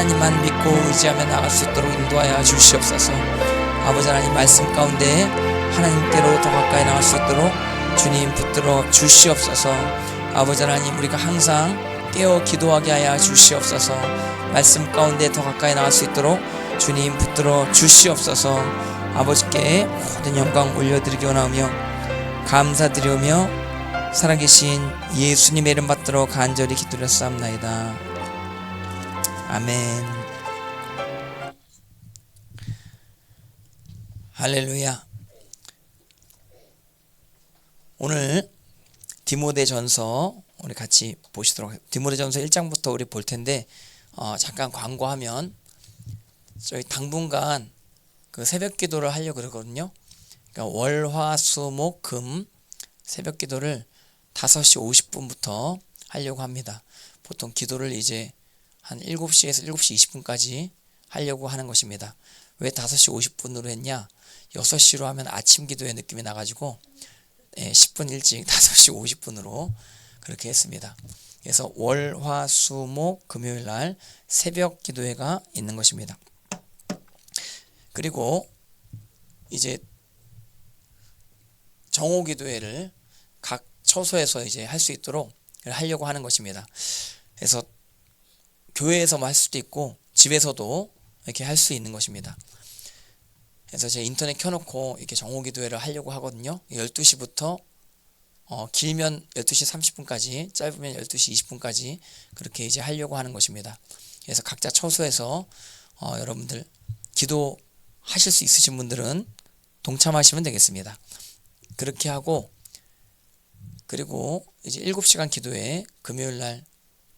하나님만 믿고 의지하며 나갈 수 있도록 인도하여 주시옵소서. 아버지 하나님, 말씀 가운데 하나님께로 더 가까이 나갈 수 있도록 주님 붙들어 주시옵소서. 아버지 하나님, 우리가 항상 깨어 기도하게 하여 주시옵소서. 말씀 가운데 더 가까이 나갈 수 있도록 주님 붙들어 주시옵소서. 아버지께 모든 영광 올려드리기 원하며 감사드리며 살아계신 예수님의 이름 받들어 간절히 기도드렸사옵나이다. 아멘. 할렐루야. 오늘 디모데전서 우리 같이 보시도록 하겠습니다. 디모데전서 1장부터 우리 볼 텐데 잠깐 광고하면 저희 당분간 그 새벽 기도를 하려고 그러거든요. 그러니까 월, 화, 수, 목, 금 새벽 기도를 5시 50분부터 하려고 합니다. 보통 기도를 이제 한 7시에서 7시 20분까지 하려고 하는 것입니다. 왜 5시 50분으로 했냐? 6시로 하면 아침 기도의 느낌이 나가지고 10분 일찍 5시 50분으로 그렇게 했습니다. 그래서 월, 화, 수, 목, 금요일 날 새벽 기도회가 있는 것입니다. 그리고 이제 정오 기도회를 각 처소에서 이제 할 수 있도록 하려고 하는 것입니다. 그래서 교회에서만 할 수도 있고 집에서도 이렇게 할 수 있는 것입니다. 그래서 제가 인터넷 켜놓고 이렇게 정오 기도회를 하려고 하거든요. 12시부터 길면 12시 30분까지, 짧으면 12시 20분까지 그렇게 이제 하려고 하는 것입니다. 그래서 각자 처소에서 여러분들 기도하실 수 있으신 분들은 동참하시면 되겠습니다. 그렇게 하고, 그리고 이제 7시간 기도회 금요일 날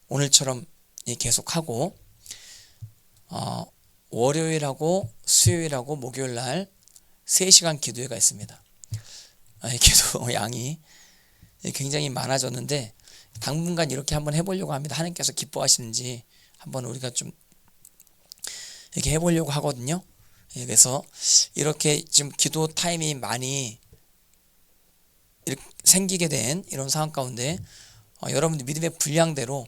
오늘처럼 계속하고, 월요일하고 수요일하고 목요일 날 3시간 기도회가 있습니다. 기도 양이 굉장히 많아졌는데 당분간 이렇게 한번 해보려고 합니다. 하나님께서 기뻐하시는지 한번 우리가 좀 이렇게 해보려고 하거든요. 그래서 이렇게 지금 기도 타임이 많이 이렇게 생기게 된 이런 상황 가운데 여러분들 믿음의 분량대로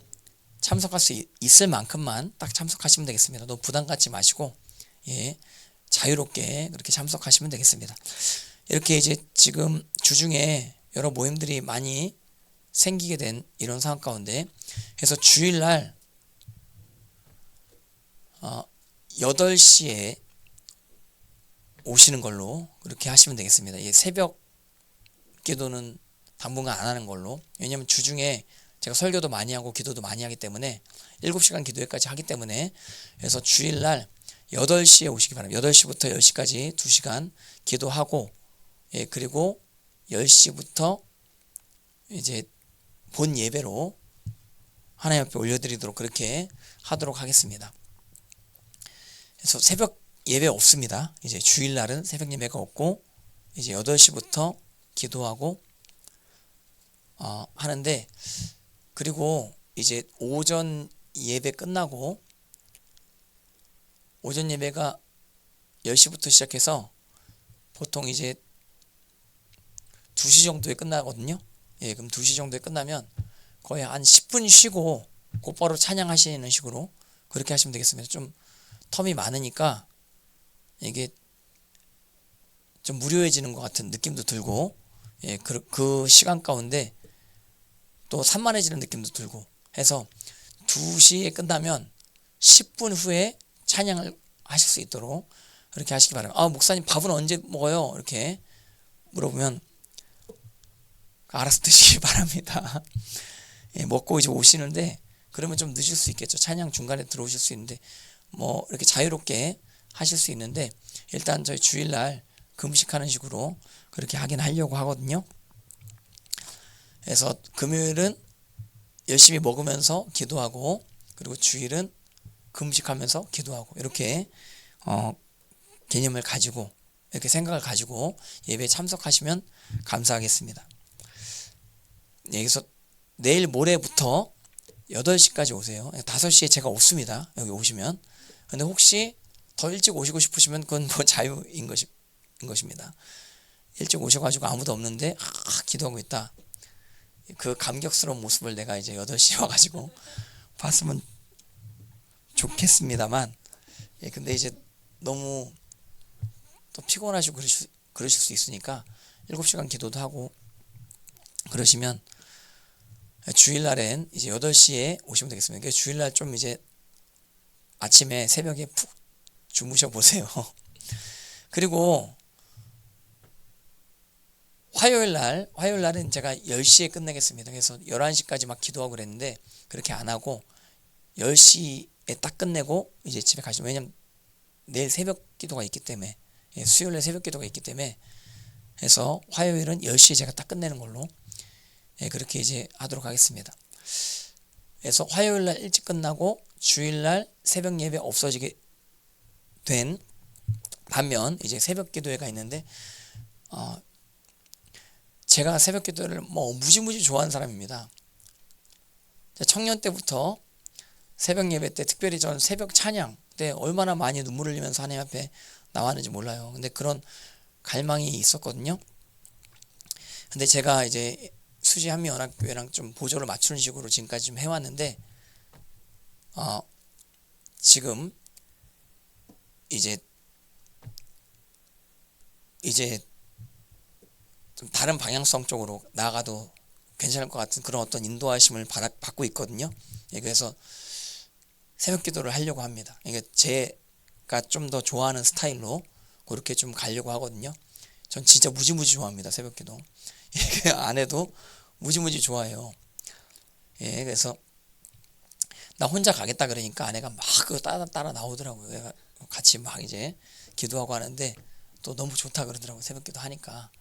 참석할 수 있을 만큼만 딱 참석하시면 되겠습니다. 너무 부담 갖지 마시고 자유롭게 그렇게 참석하시면 되겠습니다. 이렇게 이제 지금 주중에 여러 모임들이 많이 생기게 된 이런 상황 가운데, 그래서 주일날 8시에 오시는 걸로 그렇게 하시면 되겠습니다. 새벽 기도는 당분간 안 하는 걸로. 왜냐하면 주중에 제가 설교도 많이 하고 기도도 많이 하기 때문에 7시간 기도회까지 하기 때문에, 그래서 주일날 8시에 오시기 바랍니다. 8시부터 10시까지 2시간 기도하고, 그리고 10시부터 이제 본 예배로 하나님 앞에 올려드리도록 그렇게 하도록 하겠습니다. 그래서 새벽 예배 없습니다. 이제 주일날은 새벽 예배가 없고 이제 8시부터 기도하고 하는데, 그리고 이제 오전 예배 끝나고, 오전 예배가 10시부터 시작해서 보통 이제 2시 정도에 끝나거든요. 그럼 2시 정도에 끝나면 거의 한 10분 쉬고 곧바로 찬양하시는 식으로 그렇게 하시면 되겠습니다. 좀 텀이 많으니까 이게 좀 무료해지는 것 같은 느낌도 들고, 그 시간 가운데 또 산만해지는 느낌도 들고 해서 2시에 끝나면 10분 후에 찬양을 하실 수 있도록 그렇게 하시기 바랍니다. 목사님 밥은 언제 먹어요? 이렇게 물어보면 알아서 드시기 바랍니다. 먹고 이제 오시는데 그러면 좀 늦을 수 있겠죠. 찬양 중간에 들어오실 수 있는데 뭐 이렇게 자유롭게 하실 수 있는데, 일단 저희 주일날 금식하는 식으로 그렇게 하긴 하려고 하거든요. 그래서 금요일은 열심히 먹으면서 기도하고, 그리고 주일은 금식하면서 기도하고, 이렇게 개념을 가지고, 이렇게 생각을 가지고 예배에 참석하시면 감사하겠습니다. 여기서 내일 모레부터 8시까지 오세요. 5시에 제가 없습니다. 여기 오시면. 근데 혹시 더 일찍 오시고 싶으시면 그건 뭐 자유인 것입니다. 일찍 오셔가지고 아무도 없는데 기도하고 있다. 그 감격스러운 모습을 내가 이제 8시에 와가지고 봤으면 좋겠습니다만, 예, 근데 이제 너무 또 피곤하시고 그러실 수 있으니까 7시간 기도도 하고 그러시면 주일날엔 이제 8시에 오시면 되겠습니다. 그러니까 주일날 좀 이제 아침에 새벽에 푹 주무셔 보세요. 그리고 화요일날은 제가 10시에 끝내겠습니다. 그래서 11시까지 막 기도하고 그랬는데 그렇게 안 하고 10시에 딱 끝내고 이제 집에 가시면, 왜냐면 내일 새벽 기도가 있기 때문에, 예, 수요일에 새벽 기도가 있기 때문에 해서 화요일은 10시에 제가 딱 끝내는 걸로, 예, 그렇게 이제 하도록 하겠습니다. 그래서 화요일날 일찍 끝나고 주일날 새벽 예배 없어지게 된 반면 이제 새벽 기도회가 있는데, 제가 새벽 기도를 뭐 무지무지 좋아하는 사람입니다. 청년 때부터 새벽 예배 때, 특별히 전 새벽 찬양 때 얼마나 많이 눈물을 흘리면서 하나님 앞에 나왔는지 몰라요. 근데 그런 갈망이 있었거든요. 근데 제가 이제 수지 한미연합교회랑 좀 보조를 맞추는 식으로 지금까지 좀 해왔는데, 지금 이제 좀 다른 방향성 쪽으로 나아가도 괜찮을 것 같은 그런 어떤 인도하심을 받고 있거든요. 예, 그래서 새벽 기도를 하려고 합니다. 그러니까 제가 좀 더 좋아하는 스타일로 그렇게 좀 가려고 하거든요. 전 진짜 무지무지 좋아합니다. 새벽 기도. 예, 안 해도 무지무지 좋아해요. 예, 그래서 나 혼자 가겠다 그러니까 아내가 막 그거 따라 나오더라고요. 내가 같이 막 이제 기도하고 하는데 또 너무 좋다 그러더라고요. 새벽 기도 하니까.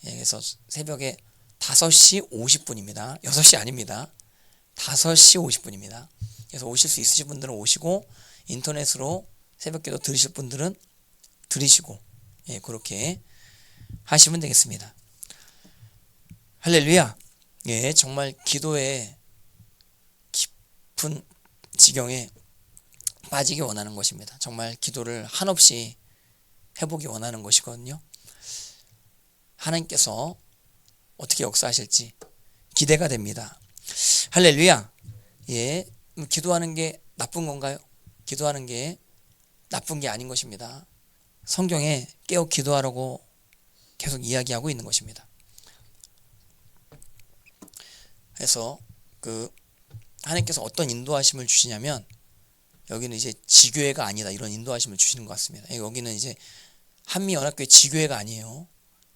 예, 그래서 새벽에 5시 50분입니다. 6시 아닙니다. 5시 50분입니다. 그래서 오실 수 있으신 분들은 오시고, 인터넷으로 새벽기도 들으실 분들은 들으시고, 예, 그렇게 하시면 되겠습니다. 할렐루야. 예, 정말 기도의 깊은 지경에 빠지기 원하는 것입니다. 정말 기도를 한없이 해보기 원하는 것이거든요. 하나님께서 어떻게 역사하실지 기대가 됩니다. 할렐루야. 예, 기도하는 게 나쁜 건가요? 기도하는 게 나쁜 게 아닌 것입니다. 성경에 깨어 기도하라고 계속 이야기하고 있는 것입니다. 그래서 하나님께서 어떤 인도하심을 주시냐면, 여기는 이제 지교회가 아니다, 이런 인도하심을 주시는 것 같습니다. 여기는 이제 한미연합교회 지교회가 아니에요.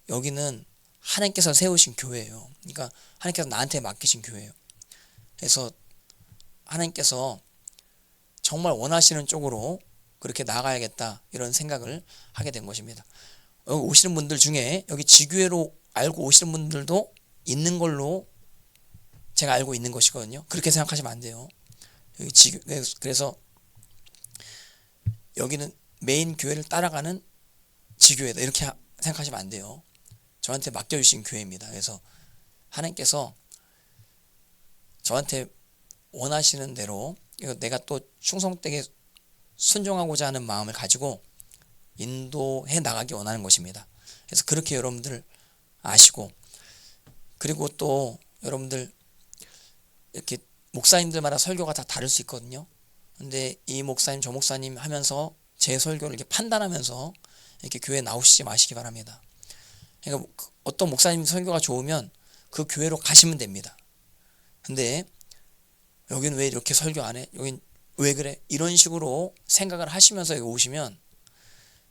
여기는 하나님께서 세우신 교회예요. 그러니까 하나님께서 나한테 맡기신 교회예요. 그래서 하나님께서 정말 원하시는 쪽으로 그렇게 나가야겠다, 이런 생각을 하게 된 것입니다. 여기 오시는 분들 중에 여기 지교회로 알고 오시는 분들도 있는 걸로 제가 알고 있는 것이거든요. 그렇게 생각하시면 안 돼요. 그래서 여기는 메인 교회를 따라가는 지교회다, 이렇게 생각하시면 안 돼요. 저한테 맡겨주신 교회입니다. 그래서 하나님께서 저한테 원하시는 대로 내가 또 충성되게 순종하고자 하는 마음을 가지고 인도해 나가기 원하는 것입니다. 그래서 그렇게 여러분들 아시고, 그리고 또 여러분들 이렇게 목사님들마다 설교가 다 다를 수 있거든요. 근데 이 목사님 저 목사님 하면서 제 설교를 이렇게 판단하면서 이렇게 교회에 나오시지 마시기 바랍니다. 그러니까 어떤 목사님 설교가 좋으면 그 교회로 가시면 됩니다. 근데 여기는 왜 이렇게 설교 안 해? 여긴 왜 그래? 이런 식으로 생각을 하시면서 여기 오시면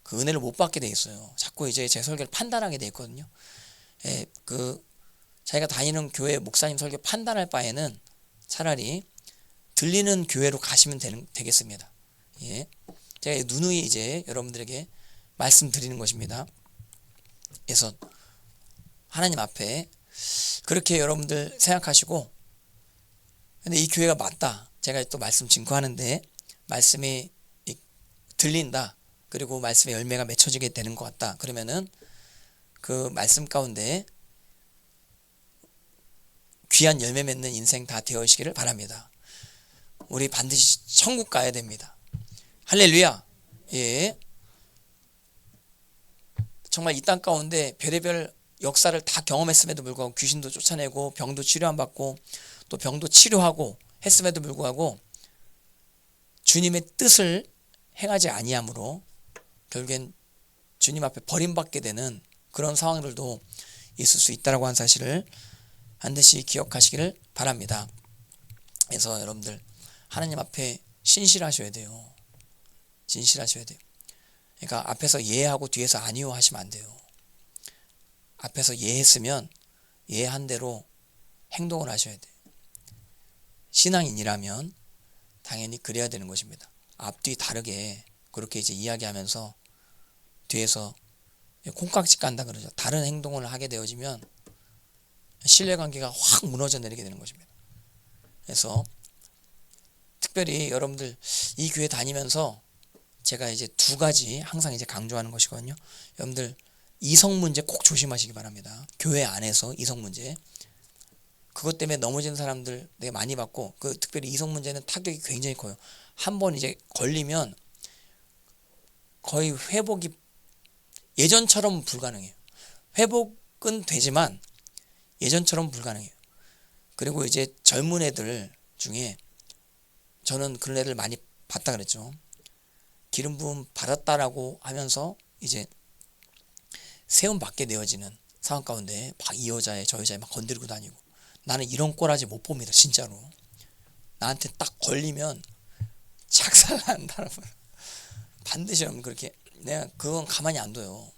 그 은혜를 못 받게 돼 있어요. 자꾸 이제 제 설교를 판단하게 돼 있거든요. 예, 자기가 다니는 교회 목사님 설교 판단할 바에는 차라리 들리는 교회로 가시면 되겠습니다. 예, 제가 누누이 이제 여러분들에게 말씀드리는 것입니다. 그래서 하나님 앞에 그렇게 여러분들 생각하시고, 근데 이 교회가 맞다, 제가 또 말씀 증거하는데 말씀이 들린다, 그리고 말씀의 열매가 맺혀지게 되는 것 같다, 그러면은 그 말씀 가운데 귀한 열매 맺는 인생 다 되어지기를 바랍니다. 우리 반드시 천국 가야 됩니다. 할렐루야. 예, 정말 이 땅 가운데 별의별 역사를 다 경험했음에도 불구하고, 귀신도 쫓아내고 병도 치료 안 받고 또 병도 치료하고 했음에도 불구하고 주님의 뜻을 행하지 아니함으로 결국엔 주님 앞에 버림받게 되는 그런 상황들도 있을 수 있다라고 하는 사실을 반드시 기억하시기를 바랍니다. 그래서 여러분들 하나님 앞에 신실하셔야 돼요. 진실하셔야 돼요. 그러니까 앞에서 예하고 뒤에서 아니요 하시면 안 돼요. 앞에서 예했으면 예한 대로 행동을 하셔야 돼요. 신앙인이라면 당연히 그래야 되는 것입니다. 앞뒤 다르게 그렇게 이제 이야기하면서 뒤에서 콩깍지 깐다 그러죠. 다른 행동을 하게 되어지면 신뢰관계가 확 무너져 내리게 되는 것입니다. 그래서 특별히 여러분들 이 교회 다니면서 제가 이제 두 가지 항상 이제 강조하는 것이거든요. 여러분들 이성 문제 꼭 조심하시기 바랍니다. 교회 안에서 이성 문제. 그것 때문에 넘어지는 사람들 되게 많이 봤고, 그 특별히 이성 문제는 타격이 굉장히 커요. 한번 이제 걸리면 거의 회복이 예전처럼 불가능해요. 회복은 되지만 예전처럼 불가능해요. 그리고 이제 젊은 애들 중에 저는 그런 애들 많이 봤다 그랬죠. 기름 부음 받았다라고 하면서 이제 세움 받게 되어지는 상황 가운데 막 이 여자애 저 여자애 막 건드리고 다니고, 나는 이런 꼬라지 못 봅니다. 진짜로 나한테 딱 걸리면 착살난다. 반드시 여러분 그렇게, 내가 그건 가만히 안 둬요.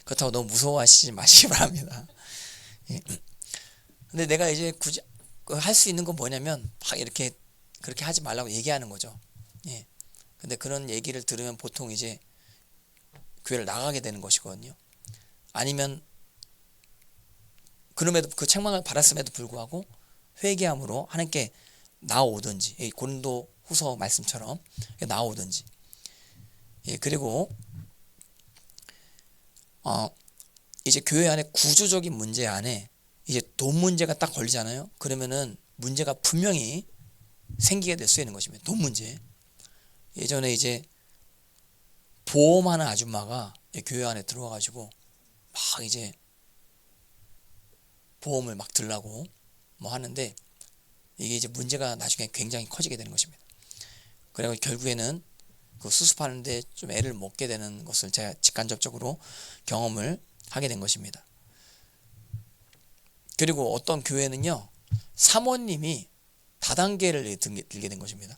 그렇다고 너무 무서워하시지 마시기 바랍니다. 예. 근데 내가 이제 굳이 할 수 있는 건 뭐냐면 막 이렇게 그렇게 하지 말라고 얘기하는 거죠. 예. 근데 그런 얘기를 들으면 보통 이제 교회를 나가게 되는 것이거든요. 아니면 그럼에도 그 책망을 받았음에도 불구하고 회개함으로 하나님께 나오든지, 고린도 후서 말씀처럼 나오든지. 예, 그리고 이제 교회 안에 구조적인 문제 안에 이제 돈 문제가 딱 걸리잖아요. 그러면은 문제가 분명히 생기게 될 수 있는 것입니다. 돈 문제. 예전에 이제 보험하는 아줌마가 교회 안에 들어와가지고 막 이제 보험을 막 들라고 뭐 하는데, 이게 이제 문제가 나중에 굉장히 커지게 되는 것입니다. 그리고 결국에는 그 수습하는데 좀 애를 먹게 되는 것을 제가 직간접적으로 경험을 하게 된 것입니다. 그리고 어떤 교회는요, 사모님이 다단계를 들게 된 것입니다.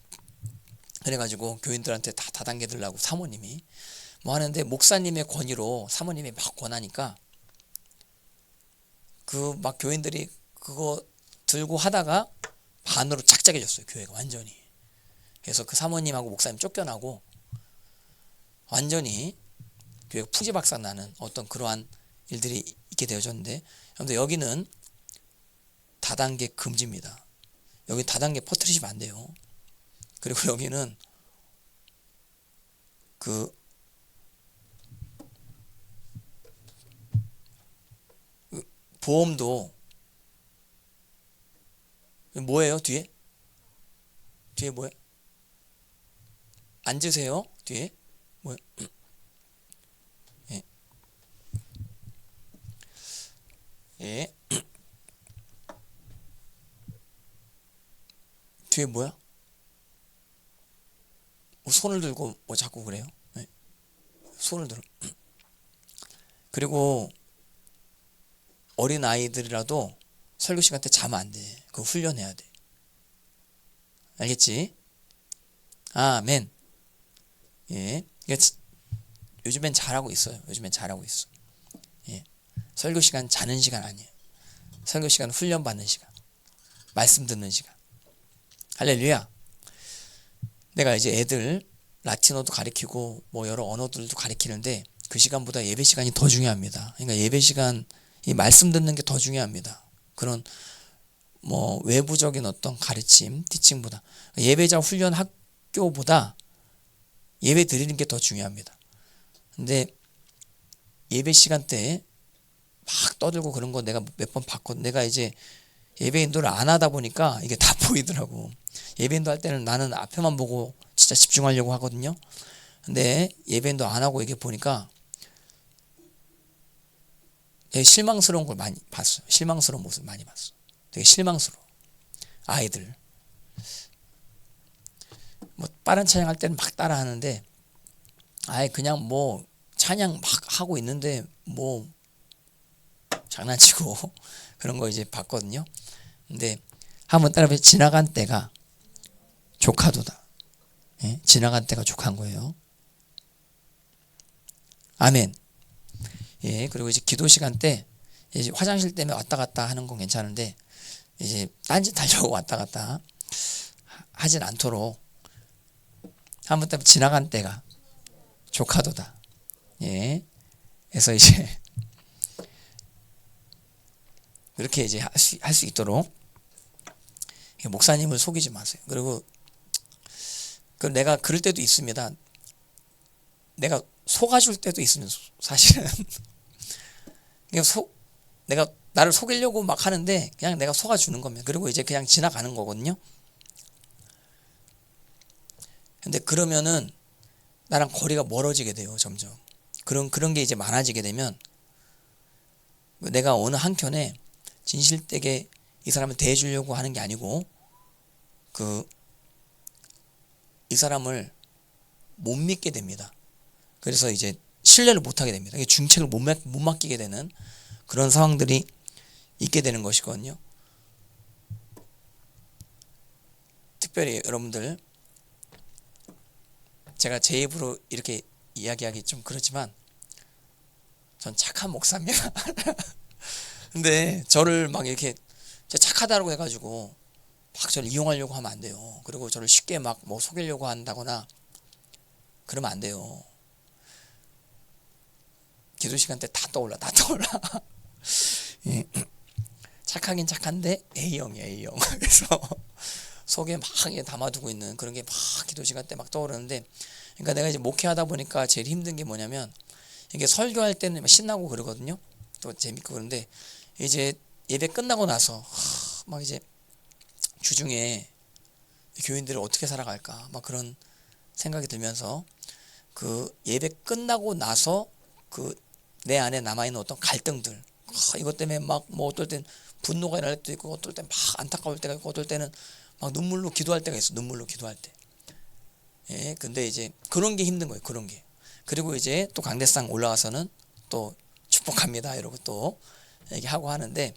그래가지고 교인들한테 다 다단계 들라고 사모님이 뭐 하는데, 목사님의 권위로 사모님이 막 권하니까 그 막 교인들이 그거 들고 하다가 반으로 착착해졌어요. 교회가 완전히. 그래서 그 사모님하고 목사님 쫓겨나고 완전히 교회가 푸지박산 나는 어떤 그러한 일들이 있게 되어졌는데, 여러분들 여기는 다단계 금지입니다. 여기 다단계 퍼뜨리시면 안 돼요. 그리고 여기는 그 보험도 뭐예요? 뒤에 뭐예요? 앉으세요. 뒤에 뭐예요? 예. 예. 뒤에 뭐야? 손을 들고 뭐 자꾸 그래요? 예. 손을 들어. 그리고 어린 아이들이라도 설교 시간 때 자면 안 돼. 그거 훈련해야 돼. 알겠지? 아멘. 예. 요즘엔 잘하고 있어요. 요즘엔 잘하고 있어. 예. 설교 시간 자는 시간 아니에요. 설교 시간 훈련 받는 시간. 말씀 듣는 시간. 할렐루야. 내가 이제 애들 라틴어도 가르치고 뭐 여러 언어들도 가르치는데 그 시간보다 예배 시간이 더 중요합니다. 그러니까 예배 시간, 이 말씀 듣는 게 더 중요합니다. 그런 뭐 외부적인 어떤 가르침, 티칭보다 예배자 훈련 학교보다 예배 드리는 게 더 중요합니다. 근데 예배 시간 때 막 떠들고 그런 거 내가 몇 번 봤거든. 내가 이제 예배 인도를 안 하다 보니까 이게 다 보이더라고. 예배 인도 할 때는 나는 앞에만 보고 진짜 집중하려고 하거든요. 근데 예배 인도 안 하고 이게 보니까 되게 실망스러운 걸 많이 봤어요. 실망스러운 모습 많이 봤어. 되게 실망스러워. 아이들. 뭐 빠른 찬양할 때는 막 따라 하는데 아예 그냥 뭐 찬양 막 하고 있는데 뭐 장난치고 그런 거 이제 봤거든요. 근데 한번 따라해 지나간 때가 조카도다. 예? 지나간 때가 족한 거예요. 아멘. 예, 그리고 이제 기도 시간 때 이제 화장실 때문에 왔다 갔다 하는 건 괜찮은데 이제 딴짓 하려고 왔다 갔다 하진 않도록 한번 또 지나간 때가 조카도다. 예. 그래서 이제 그렇게 이제 할 수 있도록 목사님을 속이지 마세요. 그리고 내가 그럴 때도 있습니다. 내가 속아줄 때도 있으면 사실은 내가 나를 속이려고 막 하는데 그냥 내가 속아주는 겁니다. 그리고 이제 그냥 지나가는 거거든요. 근데 그러면은 나랑 거리가 멀어지게 돼요. 점점 그런 게 이제 많아지게 되면 내가 어느 한켠에 진실되게 이 사람을 대해주려고 하는 게 아니고 이 사람을 못 믿게 됩니다. 그래서 이제 신뢰를 못 하게 됩니다. 중책을 못 맡기게 되는 그런 상황들이 있게 되는 것이거든요. 특별히 여러분들, 제가 제 입으로 이렇게 이야기하기 좀 그렇지만 전 착한 목사입니다. 근데 저를 막 이렇게 착하다고 해가지고 막 저를 이용하려고 하면 안 돼요. 그리고 저를 쉽게 막 뭐 속이려고 한다거나 그러면 안 돼요. 기도 시간 때 다 떠올라. 예. 착하긴 착한데 A형이야, A형. 그래서 속에 막 담아두고 있는 그런 게 막 기도 시간 때 막 떠오르는데, 그러니까 내가 이제 목회하다 보니까 제일 힘든 게 뭐냐면, 이게 설교할 때는 신나고 그러거든요. 또 재밌고 그런데 이제 예배 끝나고 나서 막 이제 주중에 교인들을 어떻게 살아갈까 막 그런 생각이 들면서 그 예배 끝나고 나서 그 내 안에 남아있는 어떤 갈등들, 이것 때문에 막 뭐 어떨 땐 분노가 일어날 때도 있고 어떨 땐 막 안타까울 때가 있고 어떨 때는 막 눈물로 기도할 때가 있어. 눈물로 기도할 때. 예, 근데 이제 그런 게 힘든 거예요. 그런 게. 그리고 이제 또 강대상 올라가서는 또 축복합니다 이러고 또 얘기하고 하는데,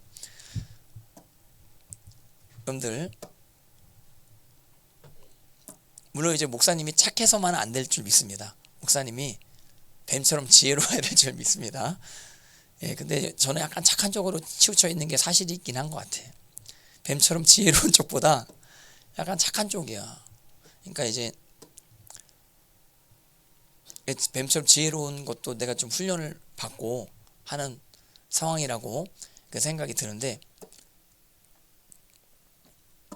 여러분들 물론 이제 목사님이 착해서만 안 될 줄 믿습니다. 목사님이 뱀처럼 지혜로워야 될 줄 믿습니다. 예, 근데 저는 약간 착한 쪽으로 치우쳐 있는 게 사실이 있긴 한 것 같아. 뱀처럼 지혜로운 쪽보다 약간 착한 쪽이야. 그러니까 이제 뱀처럼 지혜로운 것도 내가 좀 훈련을 받고 하는 상황이라고 그 생각이 드는데,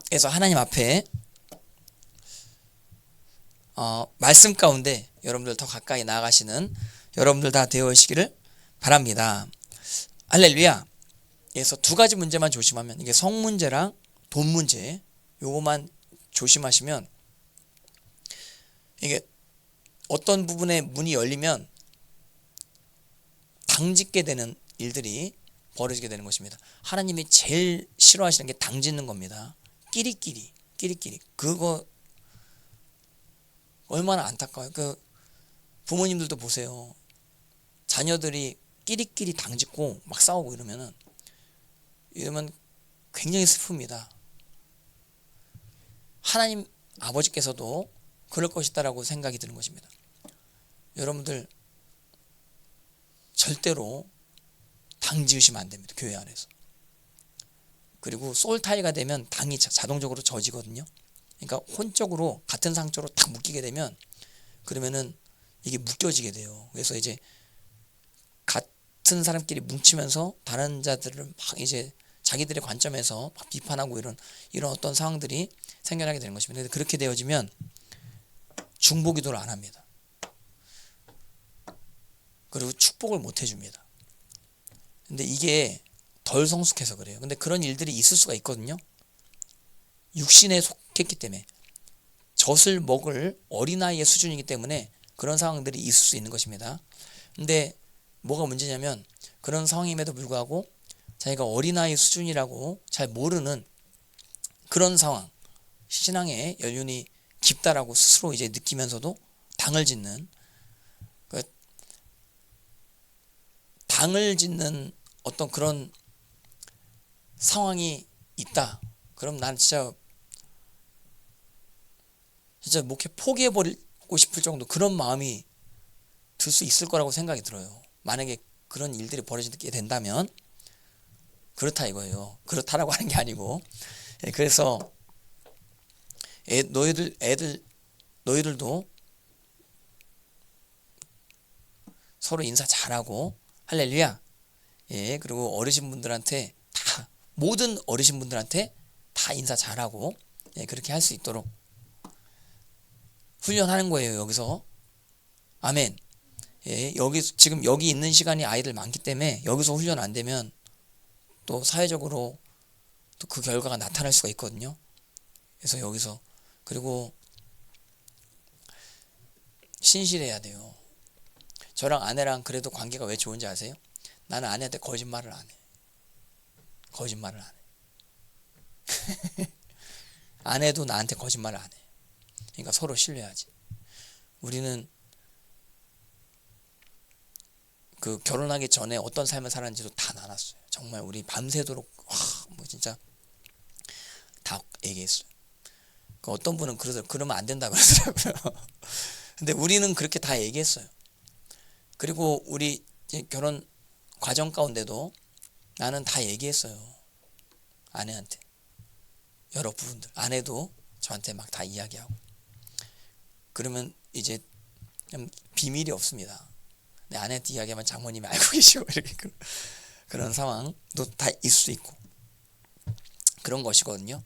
그래서 하나님 앞에 말씀 가운데 여러분들 더 가까이 나아가시는 여러분들 다 되어시기를 바랍니다. 할렐루야. 그래서 두 가지 문제만 조심하면, 이게 성 문제랑 돈 문제, 요거만 조심하시면 이게 어떤 부분에 문이 열리면 당짓게 되는 일들이 벌어지게 되는 것입니다. 하나님이 제일 싫어하시는 게 당짓는 겁니다. 끼리끼리 그거 얼마나 안타까워요. 그 부모님들도 보세요. 자녀들이 끼리끼리 당짓고 막 싸우고 이러면 굉장히 슬픕니다. 하나님 아버지께서도 그럴 것이다라고 생각이 드는 것입니다. 여러분들 절대로 당지으시면 안 됩니다. 교회 안에서. 그리고 솔타이가 되면 당이 자동적으로 져지거든요. 그러니까 혼적으로 같은 상처로 딱 묶이게 되면 그러면은 이게 묶여지게 돼요. 그래서 이제 같은 사람끼리 뭉치면서 다른 자들을 막 이제 자기들의 관점에서 막 비판하고 이런 어떤 상황들이 생겨나게 되는 것입니다. 근데 그렇게 되어지면 중보기도를 안 합니다. 그리고 축복을 못 해줍니다. 근데 이게 덜 성숙해서 그래요. 근데 그런 일들이 있을 수가 있거든요. 육신에 속했기 때문에, 젖을 먹을 어린아이의 수준이기 때문에 그런 상황들이 있을 수 있는 것입니다. 근데 뭐가 문제냐면, 그런 상황임에도 불구하고 자기가 어린아이 수준이라고 잘 모르는 그런 상황, 신앙의 연륜이 깊다라고 스스로 이제 느끼면서도 당을 짓는, 그 당을 짓는 어떤 그런 상황이 있다. 그럼 난 진짜 목회 포기해버리고 싶을 정도 그런 마음이 들 수 있을 거라고 생각이 들어요. 만약에 그런 일들이 벌어지게 된다면. 그렇다 이거예요. 그렇다라고 하는 게 아니고. 그래서 너희들도 서로 인사 잘하고, 할렐루야. 그리고 어르신분들한테 다, 모든 어르신분들한테 다 인사 잘하고, 그렇게 할 수 있도록 훈련하는 거예요. 여기서. 아멘. 지금 여기 있는 시간이 아이들 많기 때문에 여기서 훈련 안 되면 또 사회적으로 또 그 결과가 나타날 수가 있거든요. 그래서 여기서, 그리고 신실해야 돼요. 저랑 아내랑 그래도 관계가 왜 좋은지 아세요? 나는 아내한테 거짓말을 안 해. 거짓말을 안 해. 아내도 나한테 거짓말을 안 해. 그러니까 서로 신뢰하지. 우리는 그 결혼하기 전에 어떤 삶을 살았는지도 다 나눴어요. 정말 우리 밤새도록 진짜 다 얘기했어요. 그 어떤 분은 그러면 안 된다 그러더라고요. 근데 우리는 그렇게 다 얘기했어요. 그리고 우리 결혼 과정 가운데도 나는 다 얘기했어요. 아내한테. 여러 부분들. 아내도 저한테 막 다 이야기하고. 그러면 이제 좀 비밀이 없습니다. 내 아내한테 이야기하면 장모님이 알고 계시고, 이렇게 그런 상황도 다 있을 수 있고, 그런 것이거든요.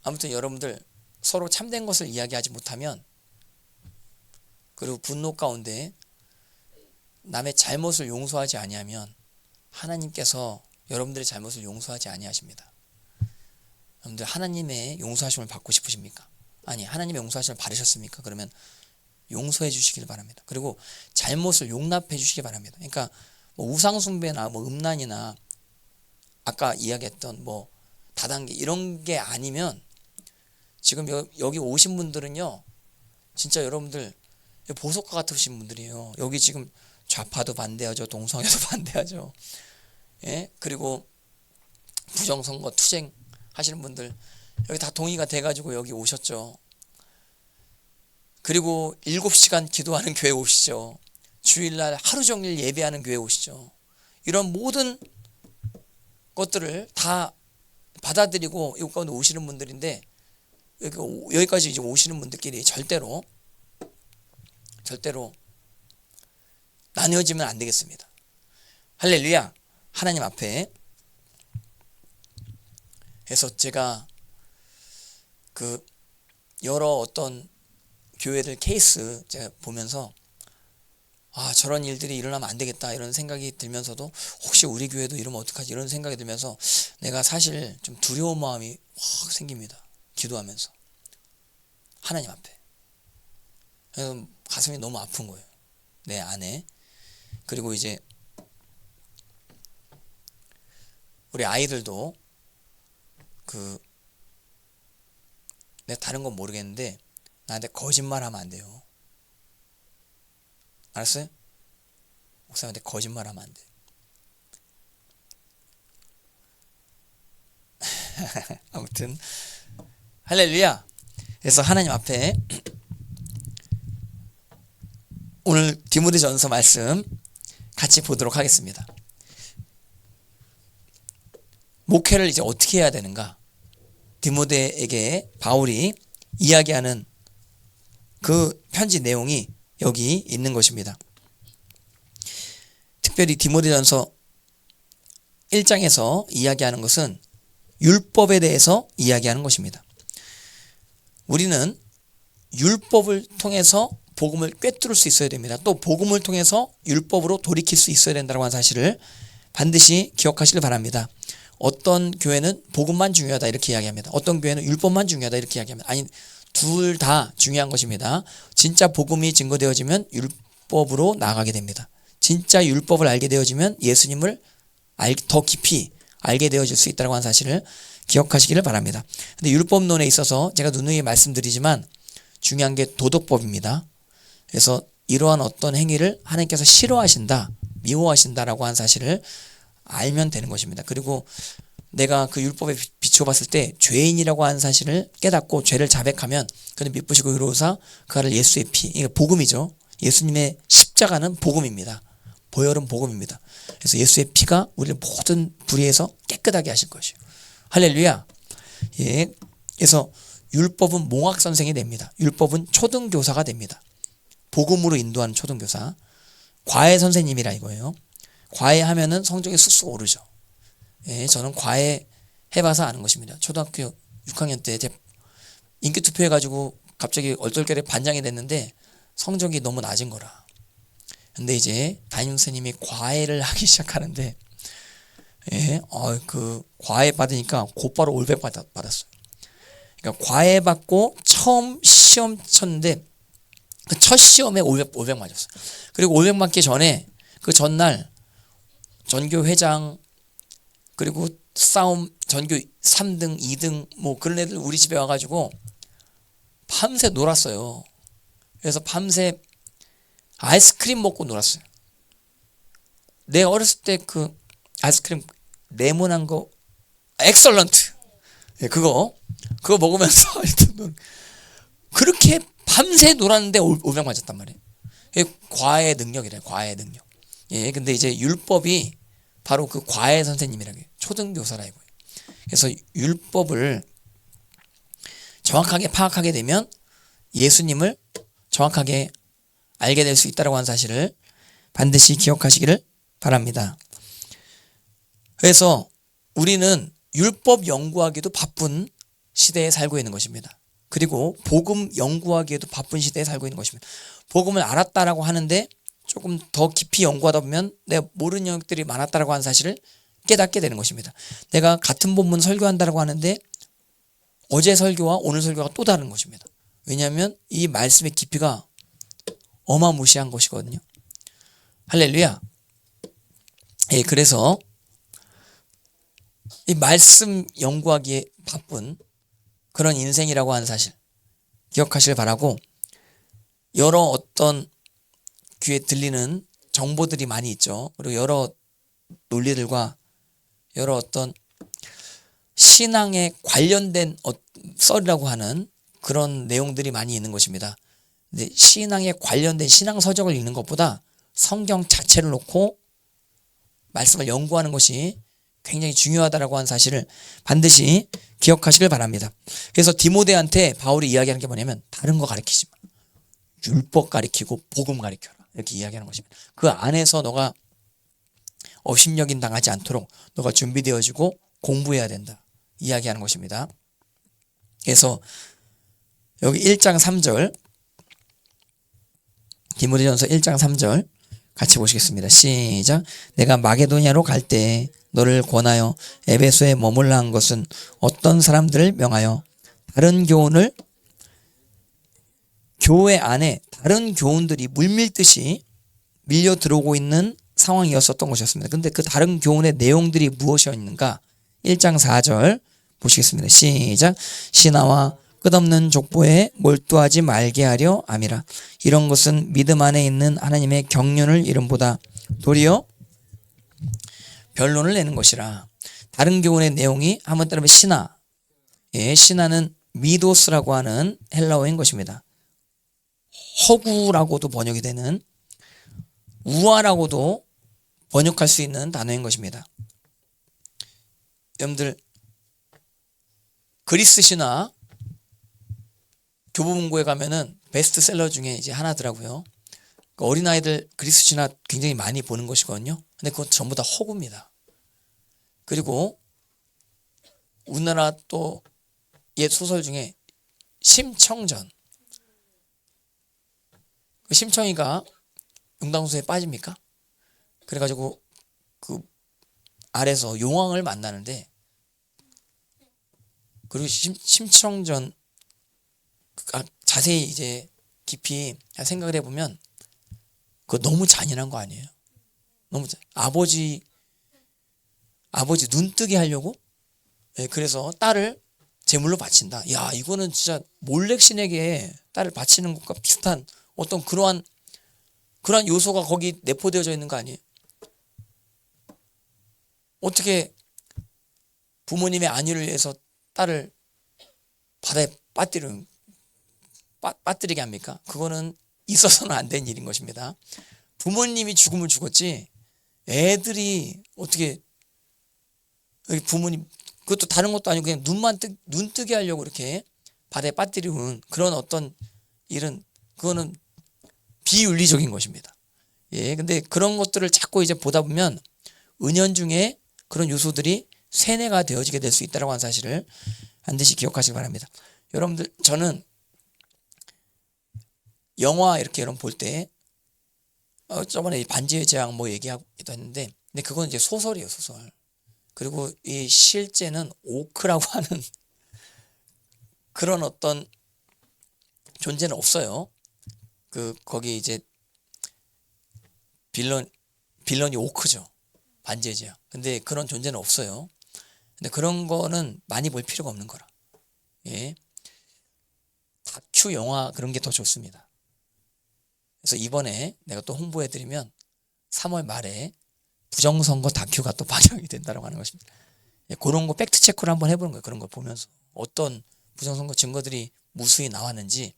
아무튼 여러분들 서로 참된 것을 이야기하지 못하면, 그리고 분노 가운데 남의 잘못을 용서하지 아니하면 하나님께서 여러분들의 잘못을 용서하지 아니하십니다. 여러분들 하나님의 용서하심을 받고 싶으십니까? 아니, 하나님의 용서하심을 받으셨습니까? 그러면 용서해 주시길 바랍니다. 그리고 잘못을 용납해 주시기 바랍니다. 그러니까 뭐 우상숭배나 뭐 음란이나 아까 이야기했던 뭐 다단계 이런 게 아니면, 지금 여기 오신 분들은요, 진짜 여러분들 보석과 같으신 분들이에요. 여기 지금 좌파도 반대하죠. 동성애도 반대하죠. 그리고 부정선거 투쟁 하시는 분들 여기 다 동의가 돼가지고 여기 오셨죠. 그리고 7시간 기도하는 교회 오시죠. 주일날 하루 종일 예배하는 교회 오시죠. 이런 모든 것들을 다 받아들이고 이곳 가운데 오시는 분들인데, 여기까지 이제 오시는 분들끼리 절대로 나뉘어지면 안 되겠습니다. 할렐루야. 하나님 앞에 해서 제가 그 여러 어떤 교회들 케이스 제가 보면서 저런 일들이 일어나면 안 되겠다 이런 생각이 들면서도, 혹시 우리 교회도 이러면 어떡하지 이런 생각이 들면서 내가 사실 좀 두려운 마음이 확 생깁니다. 기도하면서 하나님 앞에. 그래서 가슴이 너무 아픈 거예요. 내 안에. 그리고 이제 우리 아이들도 내가 다른 건 모르겠는데 나한테 거짓말하면 안 돼요. 알았어요? 목사님한테 거짓말하면 안 돼. 아무튼 할렐루야. 그래서 하나님 앞에 오늘 디모데전서 말씀 같이 보도록 하겠습니다. 목회를 이제 어떻게 해야 되는가? 디모데에게 바울이 이야기하는 그 편지 내용이 여기 있는 것입니다. 특별히 디모데전서 1장에서 이야기하는 것은 율법에 대해서 이야기하는 것입니다. 우리는 율법을 통해서 복음을 꿰뚫을 수 있어야 됩니다. 또 복음을 통해서 율법으로 돌이킬 수 있어야 된다고 하는 사실을 반드시 기억하시길 바랍니다. 어떤 교회는 복음만 중요하다 이렇게 이야기합니다. 어떤 교회는 율법만 중요하다 이렇게 이야기합니다. 아니, 둘 다 중요한 것입니다. 진짜 복음이 증거되어지면 율법으로 나아가게 됩니다. 진짜 율법을 알게 되어지면 예수님을 더 깊이 알게 되어질 수 있다고 하는 사실을 기억하시기를 바랍니다. 근데 율법론에 있어서 제가 누누이 말씀드리지만 중요한 게 도덕법입니다. 그래서 이러한 어떤 행위를 하나님께서 싫어하신다, 미워하신다라고 하는 사실을 알면 되는 것입니다. 그리고 내가 그 율법에 비추어 봤을 때 죄인이라고 하는 사실을 깨닫고 죄를 자백하면 그는 미쁘시고 의로우사 그를 예수의 피, 이게 복음이죠. 예수님의 십자가는 복음입니다. 보혈은 복음입니다. 그래서 예수의 피가 우리를 모든 불의에서 깨끗하게 하실 것이요. 할렐루야. 예. 그래서 율법은 몽학 선생이 됩니다. 율법은 초등교사가 됩니다. 복음으로 인도하는 초등교사. 과외 선생님이라 이거예요. 과외하면은 성적이 쑥쑥 오르죠. 예, 저는 과외 해봐서 아는 것입니다. 초등학교 6학년 때 인기 투표해가지고 갑자기 얼떨결에 반장이 됐는데 성적이 너무 낮은 거라. 근데 이제 담임 선생님이 과외를 하기 시작하는데, 예, 그 과외 받으니까 곧바로 올백 받았어요. 그러니까 과외 받고 처음 시험 쳤는데 그 첫 시험에 500 맞았어요. 그리고 500 맞기 전에 그 전날 전교 회장 그리고 싸움 전교 3등, 2등 뭐 그런 애들 우리 집에 와가지고 밤새 놀았어요. 그래서 밤새 아이스크림 먹고 놀았어요. 내 어렸을 때 그 아이스크림 레몬한 거 엑설런트, 예, 그거 먹으면서 그렇게 밤새 놀았는데 500 맞았단 말이에요. 과외 능력이래, 과외 능력. 예, 근데 이제 율법이 바로 그 과외 선생님이라고 해요. 초등교사라고 해요. 그래서 율법을 정확하게 파악하게 되면 예수님을 정확하게 알게 될 수 있다고 하는 사실을 반드시 기억하시기를 바랍니다. 그래서 우리는 율법 연구하기도 바쁜 시대에 살고 있는 것입니다. 그리고 복음 연구하기에도 바쁜 시대에 살고 있는 것입니다. 복음을 알았다라고 하는데 조금 더 깊이 연구하다 보면 내가 모르는 영역들이 많았다라고 하는 사실을 깨닫게 되는 것입니다. 내가 같은 본문 설교한다라고 하는데 어제 설교와 오늘 설교가 또 다른 것입니다. 왜냐하면 이 말씀의 깊이가 어마무시한 것이거든요. 할렐루야. 예, 그래서 이 말씀 연구하기에 바쁜 그런 인생이라고 하는 사실 기억하시길 바라고, 여러 어떤 귀에 들리는 정보들이 많이 있죠. 그리고 여러 논리들과 여러 어떤 신앙에 관련된 썰이라고 하는 그런 내용들이 많이 있는 것입니다. 근데 신앙에 관련된 신앙 서적을 읽는 것보다 성경 자체를 놓고 말씀을 연구하는 것이 굉장히 중요하다라고 하는 사실을 반드시 기억하시길 바랍니다. 그래서 디모데한테 바울이 이야기하는 게 뭐냐면 다른 거 가르치지 마. 율법 가르치고 복음 가르쳐라. 이렇게 이야기하는 것입니다. 그 안에서 너가 업신여긴 당하지 않도록 너가 준비되어지고 공부해야 된다. 이야기하는 것입니다. 그래서 여기 1장 3절 디모데전서 1장 3절 같이 보시겠습니다. 시작. 내가 마게도냐로 갈 때 너를 권하여 에베소에 머물라 한 것은 어떤 사람들을 명하여 다른 교훈을 교회 안에 다른 교훈들이 물밀듯이 밀려 들어오고 있는 상황이었었던 것이었습니다. 근데 그 다른 교훈의 내용들이 무엇이었는가? 1장 4절 보시겠습니다. 시작. 신하와 끝없는 족보에 몰두하지 말게 하려 함이라. 이런 것은 믿음 안에 있는 하나님의 경륜을 이름보다 도리어 변론을 내는 것이라. 다른 교훈의 내용이 한번 따르면 신하. 예, 신하는 미도스라고 하는 헬라어인 것입니다. 허구라고도 번역이 되는, 우화라고도 번역할 수 있는 단어인 것입니다. 여러분들 그리스 신화 교보문고에 가면은 베스트셀러 중에 이제 하나더라고요. 그 어린아이들 그리스 신화 굉장히 많이 보는 것이거든요. 근데 그건 전부 다 허구입니다. 그리고 우리나라 또 옛 소설 중에 심청전, 그 심청이가 용당수에 빠집니까? 그래가지고 그 아래서 용왕을 만나는데, 그리고 심청전 자세히 이제 깊이 생각을 해보면 그거 너무 잔인한 거 아니에요? 너무 아버지 눈뜨게 하려고, 예, 그래서 딸을 제물로 바친다. 야, 이거는 진짜 몰렉신에게 딸을 바치는 것과 비슷한 어떤 그러한 요소가 거기 내포되어져 있는 거 아니에요? 어떻게 부모님의 안위를 위해서 딸을 바다에 빠뜨리게 합니까? 그거는 있어서는 안 된 일인 것입니다. 부모님이 죽음을 죽었지 애들이 어떻게 부모님 그것도 다른 것도 아니고 그냥 눈 뜨게 하려고 이렇게 바다에 빠뜨리는 그런 어떤 일은 그거는 비윤리적인 것입니다. 예, 근데 그런 것들을 자꾸 이제 보다 보면 은연중에 그런 요소들이 세뇌가 되어지게 될 수 있다고 하는 사실을 반드시 기억하시기 바랍니다. 여러분들 저는 영화 이렇게 여러분 볼 때 저번에 반지의 제왕 뭐 얘기하기도 했는데 근데 그건 이제 소설이에요, 소설. 그리고 이 실제는 오크라고 하는 그런 어떤 존재는 없어요. 거기 이제 빌런이 오크죠. 반지의 제왕. 근데 그런 존재는 없어요. 근데 그런 거는 많이 볼 필요가 없는 거라. 예. 다큐 영화 그런 게 더 좋습니다. 그래서 이번에 내가 또 홍보해드리면 3월 말에 부정선거 다큐가 또 방영이 된다고 하는 것입니다. 예, 그런 거 팩트 체크를 한번 해보는 거예요. 그런 거 보면서 어떤 부정선거 증거들이 무수히 나왔는지.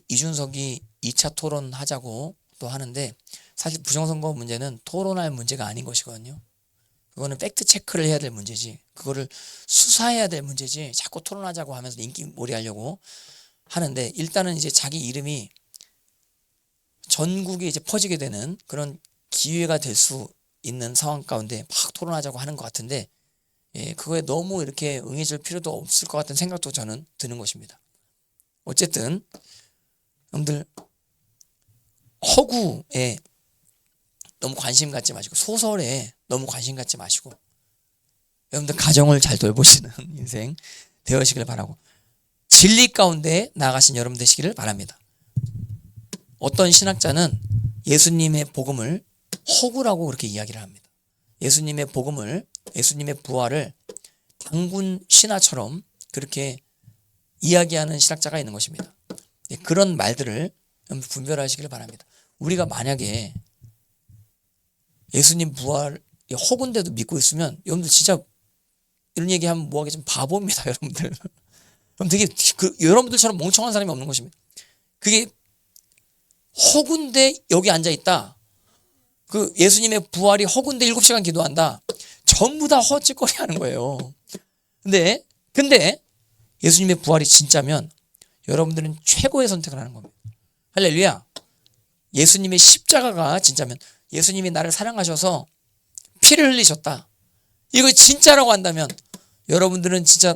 이준석이 2차 토론하자고 또 하는데 사실 부정선거 문제는 토론할 문제가 아닌 것이거든요. 그거는 팩트 체크를 해야 될 문제지 그거를 수사해야 될 문제지 자꾸 토론하자고 하면서 인기몰이 하려고 하는데 일단은 이제 자기 이름이 전국에 이제 퍼지게 되는 그런 기회가 될 수 있는 상황 가운데 막 토론하자고 하는 것 같은데 예, 그거에 너무 이렇게 응해줄 필요도 없을 것 같은 생각도 저는 드는 것입니다. 어쨌든 여러분들 허구에 너무 관심 갖지 마시고 소설에 너무 관심 갖지 마시고 여러분들 가정을 잘 돌보시는 인생 되어시길 바라고 진리 가운데 나아가신 여러분 되시기를 바랍니다. 어떤 신학자는 예수님의 복음을 허구라고 그렇게 이야기를 합니다. 예수님의 복음을 예수님의 부활을 단군 신화처럼 그렇게 이야기하는 신학자가 있는 것입니다. 그런 말들을 분별하시길 바랍니다. 우리가 만약에 예수님 부활 허구인데도 믿고 있으면 여러분들 진짜 이런 얘기하면 뭐하게 좀 바보입니다. 여러분들. 그럼 되게 여러분들처럼 멍청한 사람이 없는 것입니다. 그게 허구인데 여기 앉아있다. 예수님의 부활이 허구인데 7시간 기도한다. 전부 다 헛짓거리 하는 거예요. 근데 예수님의 부활이 진짜면 여러분들은 최고의 선택을 하는 겁니다. 할렐루야. 예수님의 십자가가 진짜면 예수님이 나를 사랑하셔서 피를 흘리셨다. 이거 진짜라고 한다면 여러분들은 진짜